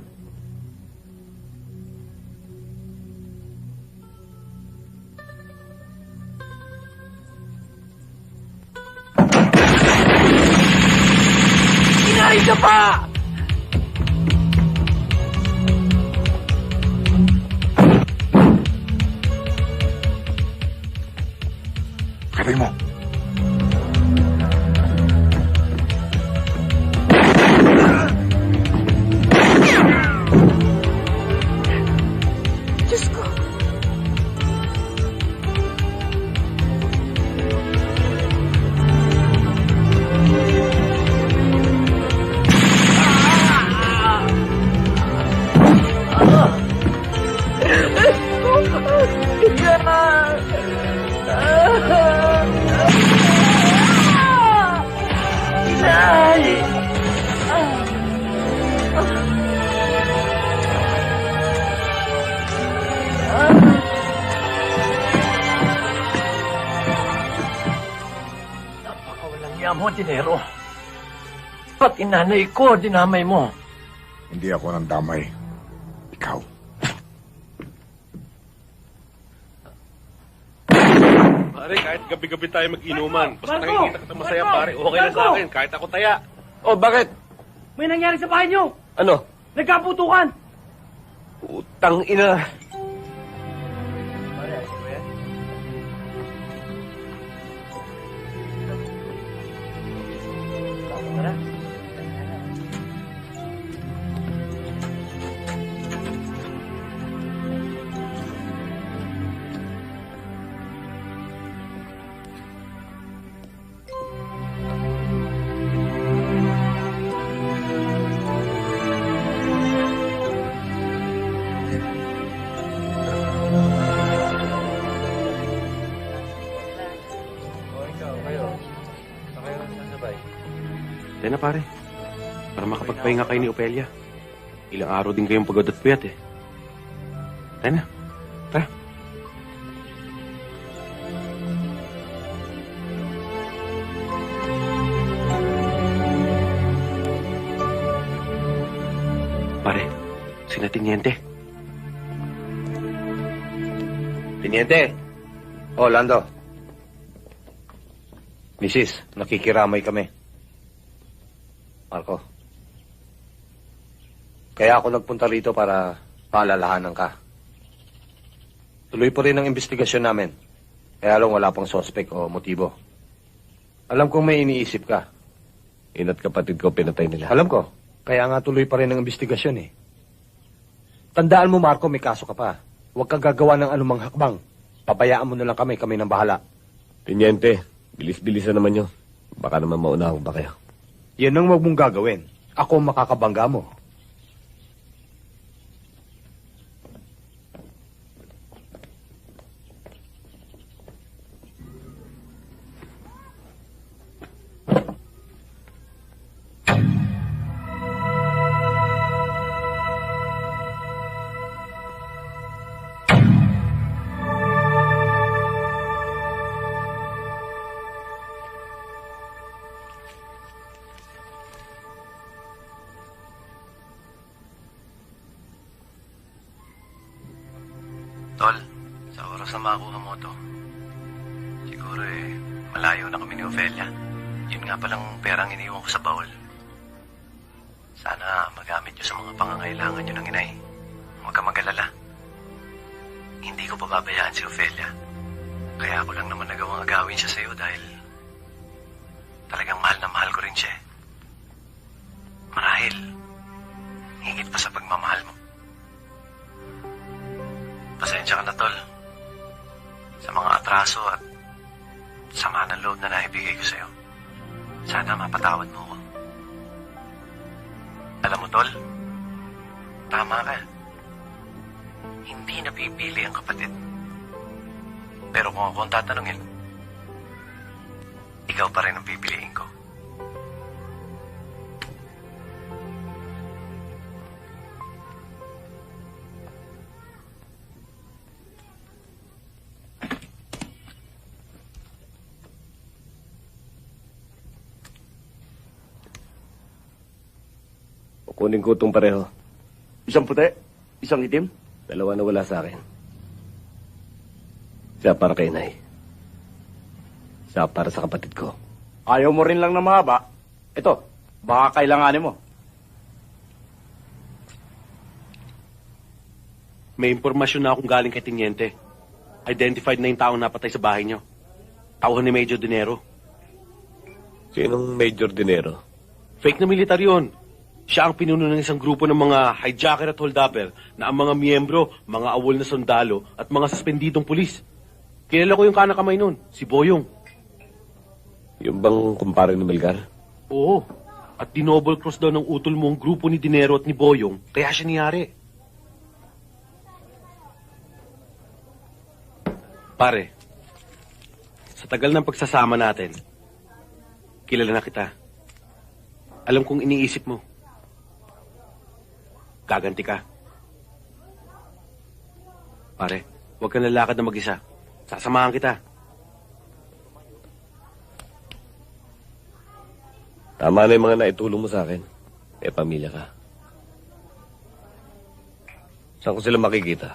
Inay ka pa! Katay mo. Diyos ko. Napakawalang niya mo, dinero. Pati nanay ko, dinamay mo. Hindi ako nang damay. Ikaw. Pare, kahit gabi-gabi tayo mag-inuman. Basta nakikita kita masaya, pare. Okay na sa akin, kahit ako taya. Oh, bakit? May nangyari sa bahay niyo. Ano? Nagkaputukan. Utang ina. Tayo na, pare. Para makapagpahinga kayo ni Ofelia. Ilang araw din kayong pagod at puyat eh. Tayo na. Tara. Pare, sina Tiniente. Tiniente. Oh, Lando. Mrs., nakikiramay kami. Marco. Kaya ako nagpunta rito para paalalahanan ka. Tuloy po rin ang investigasyon namin. Kaya lang wala pang sospek o motibo. Alam kong may iniisip ka. Ina't kapatid ko pinatay nila. Alam ko. Kaya nga tuloy pa rin ang investigasyon eh. Tandaan mo, Marco, may kaso ka pa. Huwag kang gagawa ng anumang hakbang. Pabayaan mo na lang kami nang bahala. Tiniente, bilis-bilisan naman yun. Baka naman maunahon ba kayo? Yan ang wag mong gagawin. Ako ang makakabangga mo. Tol, sa oras na makuha mo to, siguro malayo na kami ni Ofelia. Yun nga palang perang iniwan ko sa baul. Sana magamit nyo sa mga pangangailangan nyo ng inay. Huwag ka mag-alala. Hindi ko pababayaan si Ofelia. Kaya ako lang naman nagawang agawin siya sa'yo dahil talagang mahal na mahal ko rin siya. Marahil, higit pa sa pagmamahal mo. Pasensya ka na, Tol. Sa mga atraso at sama ng loob na naibigay ko sa'yo. Sana mapatawad mo ko. Alam mo, Tol, tama ka. Hindi napipili ang kapatid. Pero kung ako ang tatanungin, ikaw pa rin ang pipiliin ko. Kunin ko itong pareho. Isang puti, isang itim. Dalawa na wala sa akin. Isa para kay Nay. Isa para sa kapatid ko. Ayaw mo rin lang na mahaba. Ito, baka kailanganin mo. May impormasyon na akong galing kay Tiniente. Identified na yung taong napatay sa bahay niyo. Tauhan ni Major Dinero. Sinong Major Dinero? Fake na militar yun. Siya ang pinuno ng isang grupo ng mga hijacker at holdupper na ang mga miyembro, mga awol na sundalo at mga suspendidong pulis. Kilala ko yung kanakamay nun, si Boyong. Yung bang kumpare ni Melgar? Oo. At dinouble cross daw ng utol mo ang grupo ni Dinero at ni Boyong, kaya siya niyari. Pare, sa tagal ng pagsasama natin, kilala na kita. Alam kong iniisip mo. Gaganti ka. Pare, huwag kang lalakad na mag-isa. Sasamahan kita. Tama na yung mga naitulong mo sa akin. Eh, pamilya ka. Saan ko sila makikita?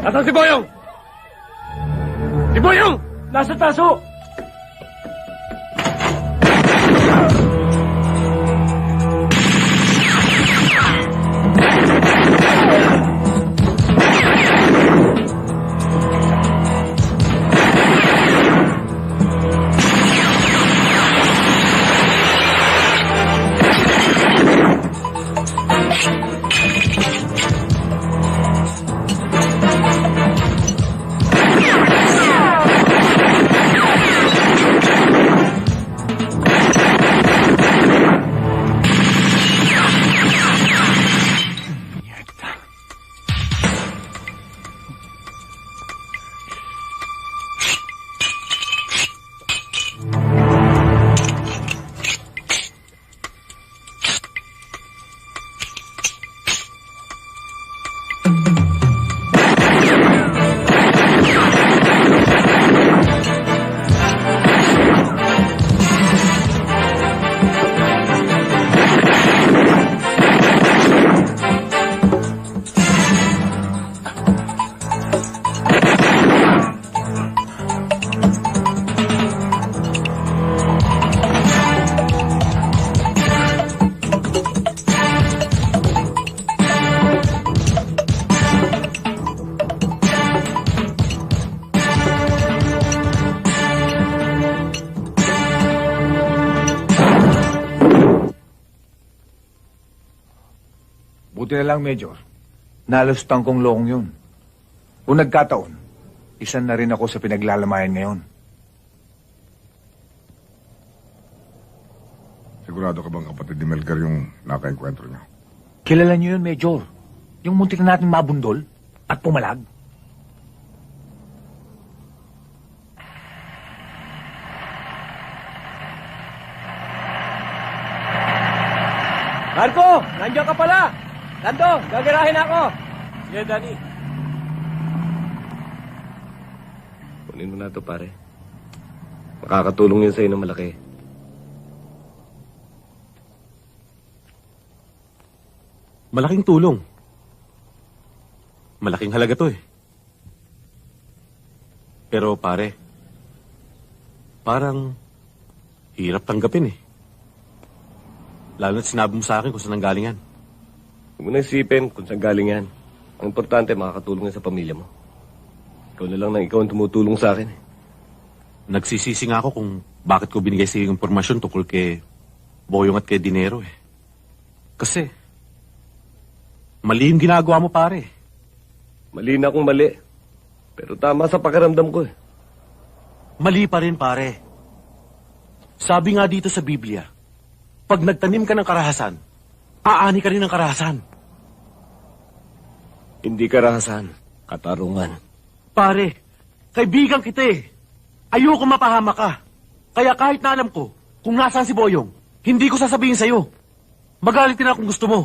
Nasaan si Boyong? Si Boyong! Nasa taso! Buti na lang, Major. Nalustang kong lokong yun. Kung nagkataon, isa na rin ako sa pinaglalamayan ngayon. Sigurado ka bang kapatid ni Melgar yung nakaenkwentro niya? Kilala niyo yun, Major. Yung muntik na natin mabundol at pumalag. Marco! Nandiyan ka pala! Nando, gagarahin ako! Sige, Danny. Kunin mo na ito, pare. Makakatulong yun sa'yo ng malaki. Malaking tulong. Malaking halaga to eh. Pero pare, parang hirap tanggapin eh. Lalo na't sinabi mo sa akin kung saan nanggaling yan. Huwag mo na isipin kung saan galing yan. Ang importante, makakatulong yan sa pamilya mo. Ikaw na lang na ikaw ang tumutulong sa akin eh. Nagsisisi nga ako kung bakit ko binigay sa iyo yung impormasyon tungkol kay Boyong at kay Dinero eh. Kasi, mali yung ginagawa mo pare. Mali na akong mali. Pero tama sa pakiramdam ko eh. Mali pa rin pare. Sabi nga dito sa Biblia, pag nagtanim ka ng karahasan, aani ka rin ng karahasan. Hindi karahasan, katarungan. Pare, kaibigan kita eh. Ayoko mapahama ka. Kaya kahit na alam ko kung nasaan si Boyong, hindi ko sasabihin sa'yo. Magalit din ako kung gusto mo.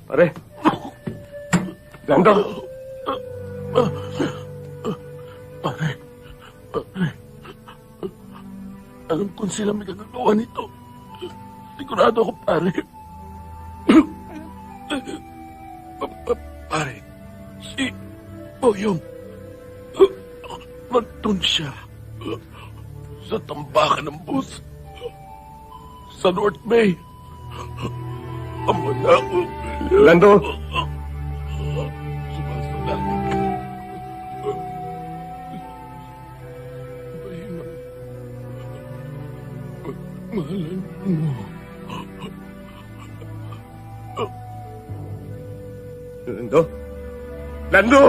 Pare. Lando. Pare. Alam kung sila may nagagawa nito. Sigurado ako, pare. Pare, si Boyong, nandun siya sa tambakan ng bus sa North Bay. Ama na ako. Lando. Mahalan mo. Lando. Lando!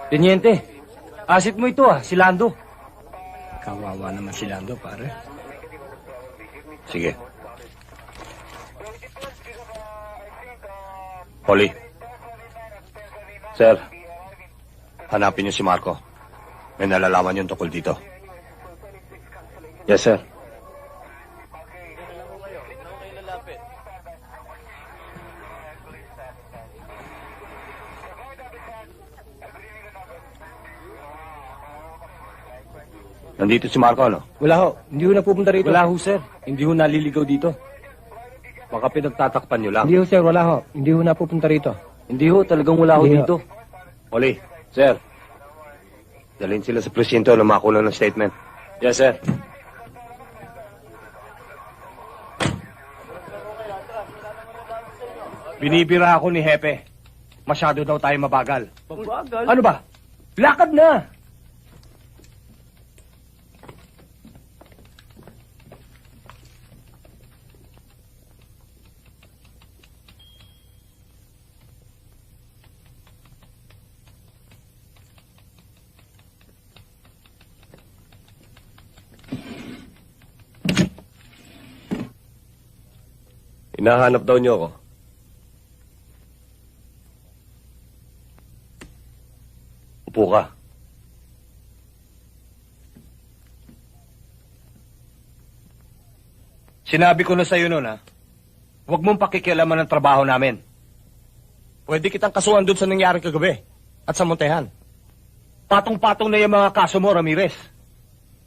Teniente, asit mo ito si Lando. Kawawa naman si Lando, pare. Sige. Holly. Sir, hanapin niyo si Marco. May nalalaman yung tungkol dito. Yes, sir. Nandito si Marco, ano? Wala ho. Hindi ho na pupunta rito. Wala ho, sir. Hindi ho naliligaw dito. Baka pinagtatakpan niyo lang. Hindi ho, sir. Wala ho. Hindi ho na pupunta rito. Hindi ho, talagang wala ho Hindi ho. dito. Oli, sir. Dalhin sila sa presinto na makuha ng statement. Yes, sir. Binibira ako ni Hepe. Masyado daw tayo mabagal. Mabagal? Ano ba? Lakad na! Hinahanap daw niyo ako. Upo ka. Sinabi ko na sa'yo noon, ha? Huwag mong pakikialaman ng trabaho namin. Pwede kitang kasuhan doon sa nangyari kagabi at sa Montehan. Patong-patong na yung mga kaso mo, Ramirez.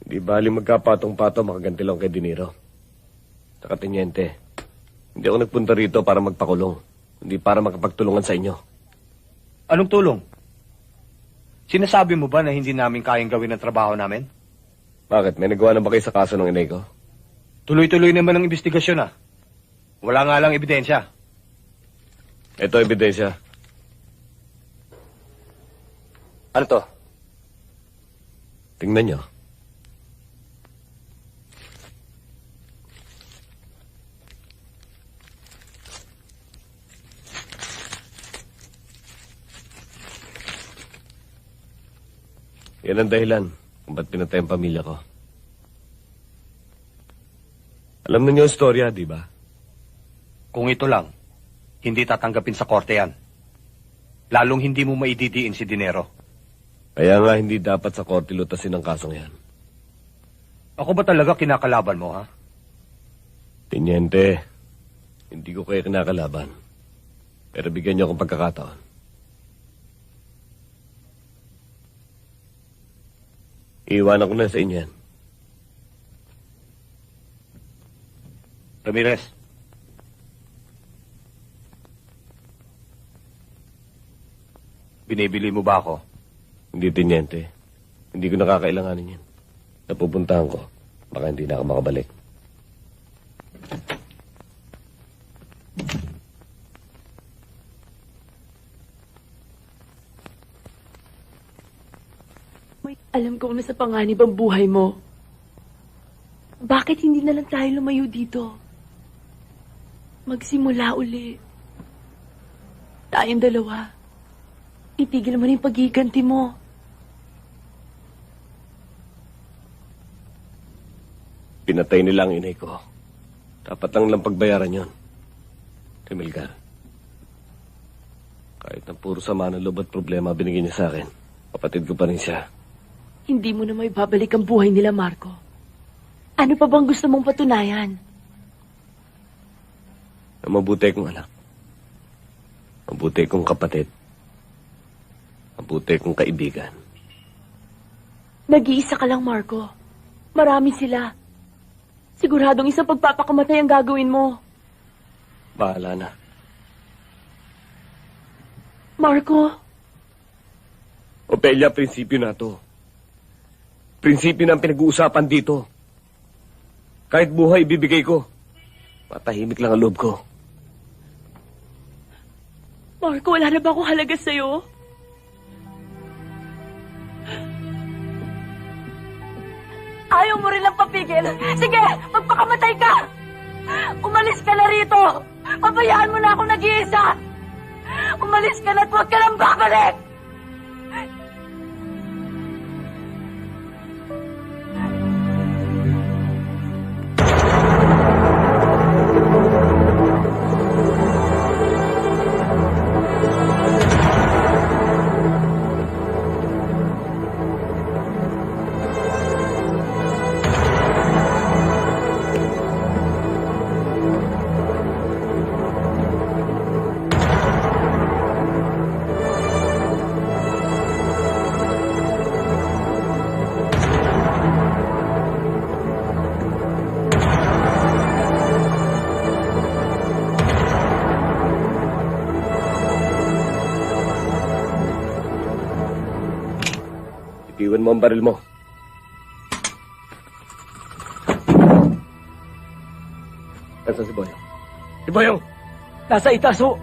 Hindi bali magkapatong-patong makaganti lang kay Dinero. Saka Teniente, hindi ako nagpunta rito para magpakulong. Hindi para makapagtulungan sa inyo. Anong tulong? Sinasabi mo ba na hindi namin kayang gawin ang trabaho namin? Bakit? May nagawa na ba kayo sa kaso ng inay ko? Tuloy-tuloy naman ang investigasyon, ha? Wala nga lang ebidensya. Ito ebidensya. Ano to? Tingnan nyo. Yan ang dahilan kung ba't pinatay ang pamilya ko. Alam niyo yung storya, di ba? Kung ito lang, hindi tatanggapin sa korte yan. Lalong hindi mo maididiin si Dinero. Kaya nga hindi dapat sa korte lutasin ang kasong yan. Ako ba talaga kinakalaban mo, ha? Teniente, hindi ko kayo kinakalaban. Pero bigyan niyo akong pagkakataon. Iiwanan ko na sa inyo yan. Ramirez. Binibili mo ba ako? Hindi, Teniente. Hindi ko nakakailanganin yan. Napupuntahan ko. Baka hindi na ako makabalik. Alam kong nasa panganib ang buhay mo. Bakit hindi na lang tayo lumayo dito? Magsimula uli. Tayong dalawa. Itigil mo na yung paghiganti mo. Pinatay nila ang inay ko. Dapat lang pagbayaran yon. Remilgar. Kahit na puro sama ng loob at problema binigyan niya sa akin, kapatid ko pa rin siya. Hindi mo na may babalik ang buhay nila, Marco. Ano pa bang gusto mong patunayan? Na mabuti kong anak. Mabuti kong kapatid. Mabuti kong kaibigan. Nag-iisa ka lang, Marco. Marami sila. Siguradong isang pagpapakamatay ang gagawin mo. Bahala na. Marco? Opelia, prinsipyo na to. Prinsipyo na ang pinag-uusapan dito. Kahit buhay, ibibigay ko. Matahimik lang ang loob ko. Marco, wala na ba akong halaga sa'yo? Ayaw mo rin lang papigil. Sige, magpakamatay ka! Umalis ka na rito! Pabayaan mo na akong nag-iisa! Umalis ka na at huwag ka nang babalik! Iwan mo ang baril mo. Nasaan si Boyong? Si Boyong! Nasa itaso!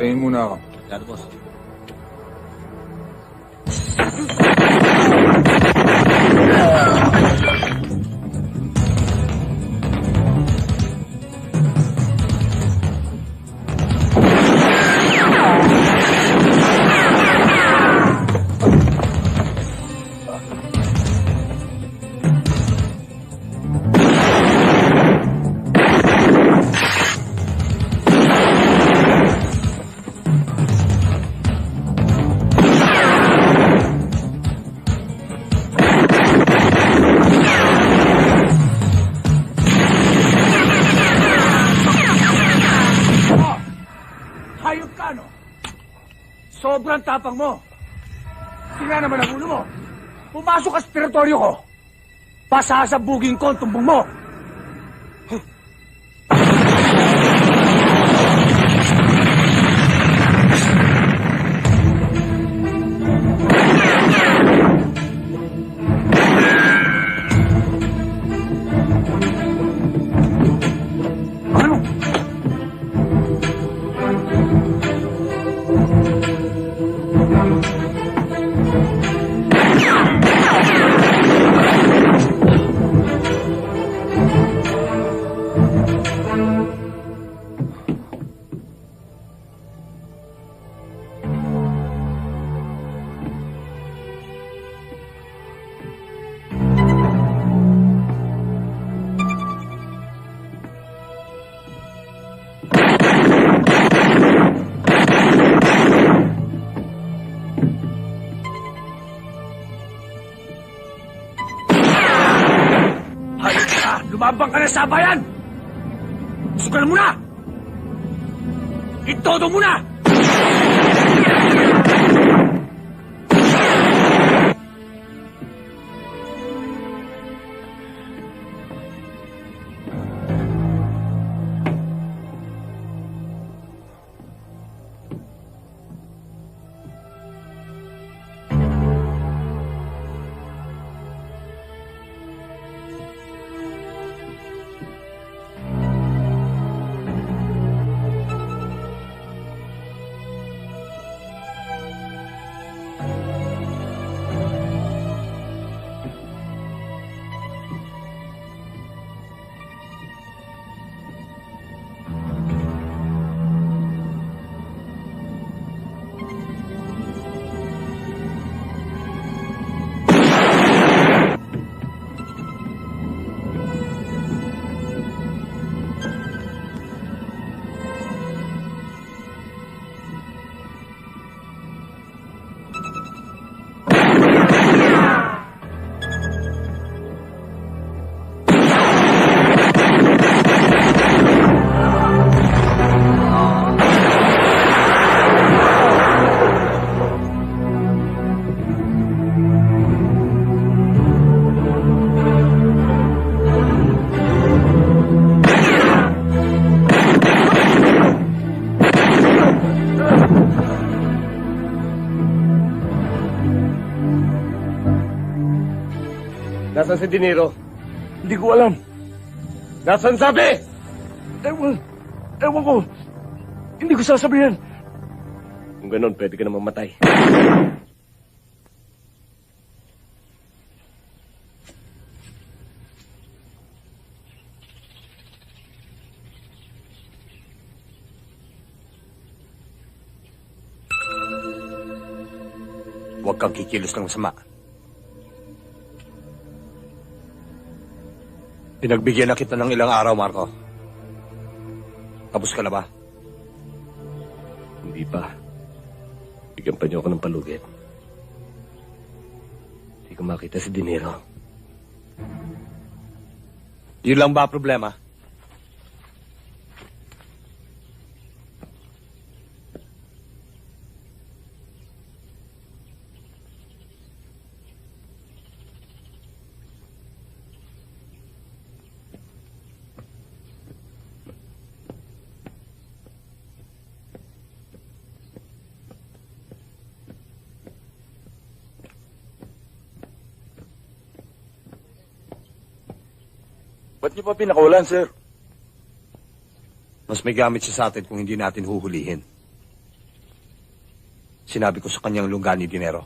Tayin muna ako. Claro, boss. Hayop ka, no? Sobrang tapang mo. Tingnan naman ang ulo mo. Pumasok ka sa teritoryo ko. Pasasabugin ko ang tumbong mo. Ano? Lumabang ka na sa bayan! Sugal mo na! Itodo mo na! Nasaan si Dinero? Hindi ko alam. Nasaan sabi? Ewan ko. Hindi ko sasabihin. Kung ganun, pwede ka na mamatay. Huwag kang kikilos ng masama. Pinagbigyan na kita ng ilang araw, Marco. Tapos ka na ba? Hindi pa. Bigyan pa niyo ako ng palugit. Hindi ko makita si Dinero. Yun lang ba problema? Ba't niyo pa pinakawalan, sir? Mas may gamit siya sa atin kung hindi natin huhulihin. Sinabi ko sa kanyang lungga ni Dinero.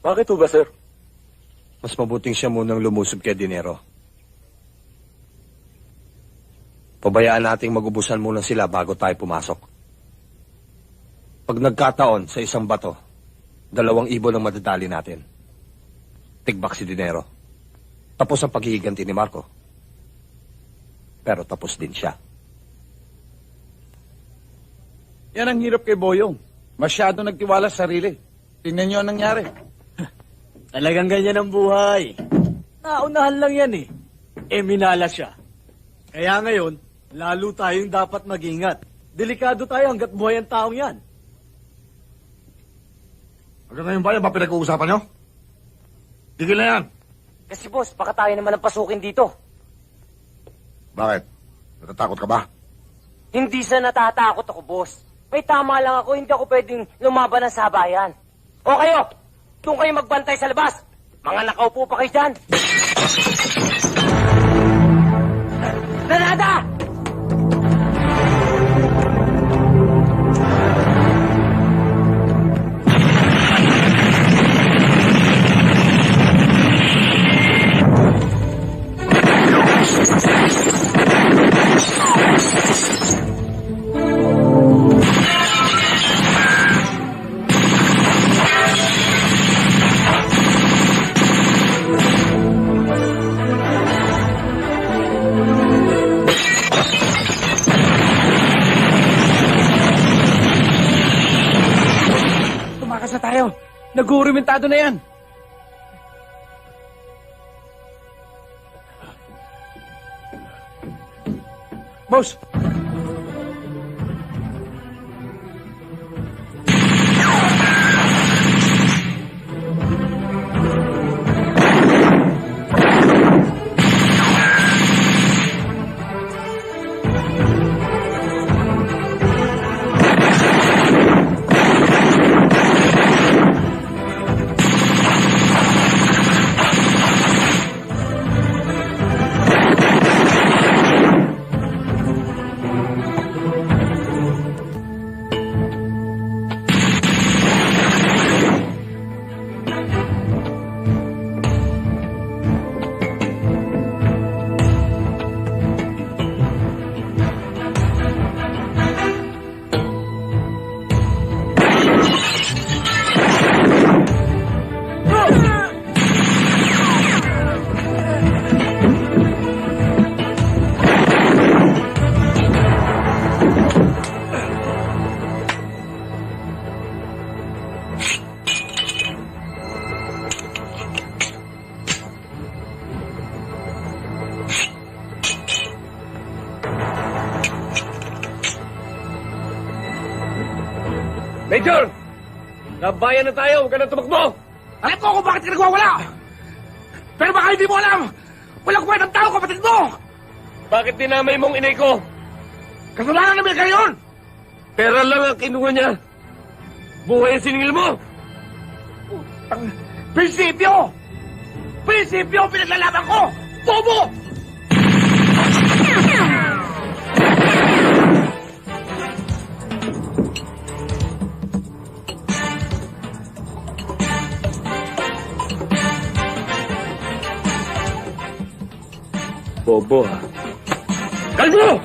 Bakit ho ba, sir? Mas mabuting siya munang lumusob kay Dinero. Pabayaan nating magubusan muna sila bago tayo pumasok. Pag nagkataon sa isang bato, 2 ibon ang madadali natin. Tigbak si Dinero. Tapos ang paghihiganti ni Marco. Pero tapos din siya. Yan ang hirap kay Boyong. Masyado nagtiwala sa sarili. Tingnan niyo ang nangyari. Talagang ganyan ang buhay. Naunahan lang yan eh. Minala siya. Kaya ngayon, lalo tayong dapat mag-ingat. Delikado tayo hanggat buhay ang taong yan. Hanggang ngayon ba yan ba pinag-uusapan nyo? Tigil na yan. Kasi boss, baka tayo naman ang pasukin dito. Bakit? Natatakot ka ba? Hindi sa natatakot ako, boss. May tama lang ako, hindi ako pwedeng lumaban ng sabayan. O kayo, doon kayo magbantay sa labas. Mga nakaupo pa kayo dyan. Granada! Tumakas na tayo. Nag-uurimentado na yan. Boss! Major! Nabayan na tayo, huwag ka na tumakbo! Alam ko kung bakit ka nagwawala! Pero baka hindi mo alam! Walang kwentang tao, kapatid mo! Bakit dinamay mong inay ko? Kasalanan namin kayo yun! Pera lang ang kinuha niya. Buhay ang siningil mo! Prinsipyo! Prinsipyo ang pinaglalaban ko! Bobo! Bobo, ha? Kalbo!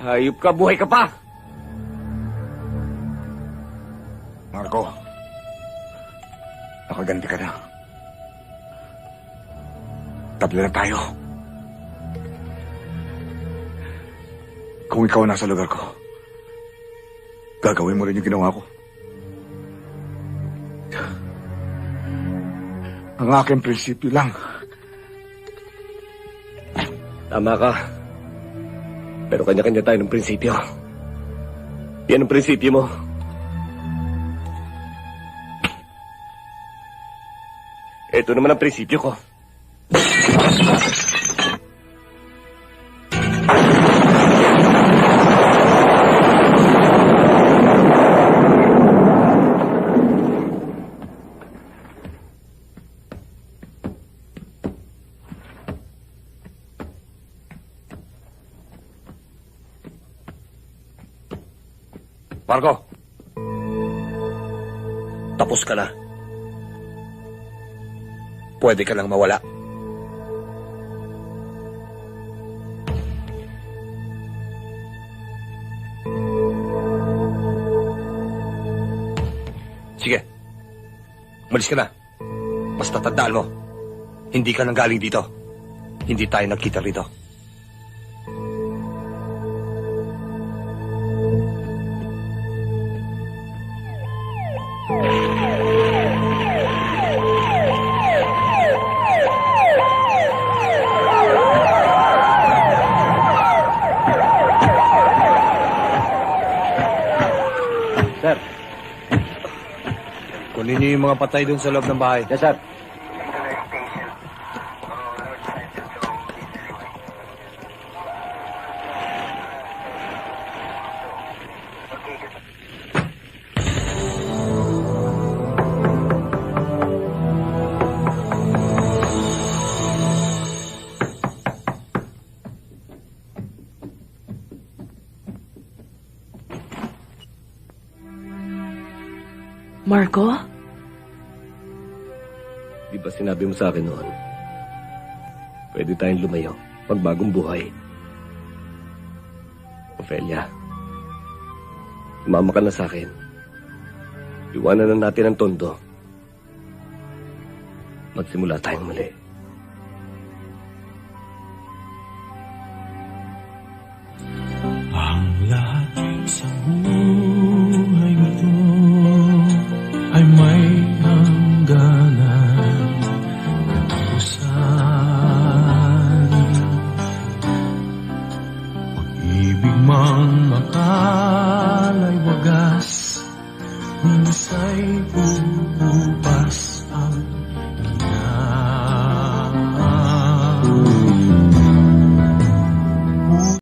Hayop ka, buhay ka pa! Marco, nakaganti ka na. Tabla na tayo. Kung ikaw nasa lugar ko, gagawin mo rin yung ginawa ko. Ang aking prinsipyo lang. Tama ka. Pero kanya-kanya tayo ng prinsipyo. Yan ang prinsipyo mo. Ito naman ang prinsipyo ko. Marco, tapos ka na. Pwede ka lang mawala. Sige, umalis ka na. Basta tandaan mo, hindi ka nang galing dito. Hindi tayo nagkita rito. Sir, kunin niyo yung mga patay doon sa loob ng bahay. Yes, sir. Marco? Di ba sinabi mo sa akin noon? Pwede tayong lumayo. Magbagong buhay. Ophelia, sumama ka na sa akin. Iwanan na natin ang tondo. Magsimula tayong muli. Ang lahat sa buhay nito ay may hangganan, katapusan. Pag-ibig mang makalay wagas, minsa'y uupas ang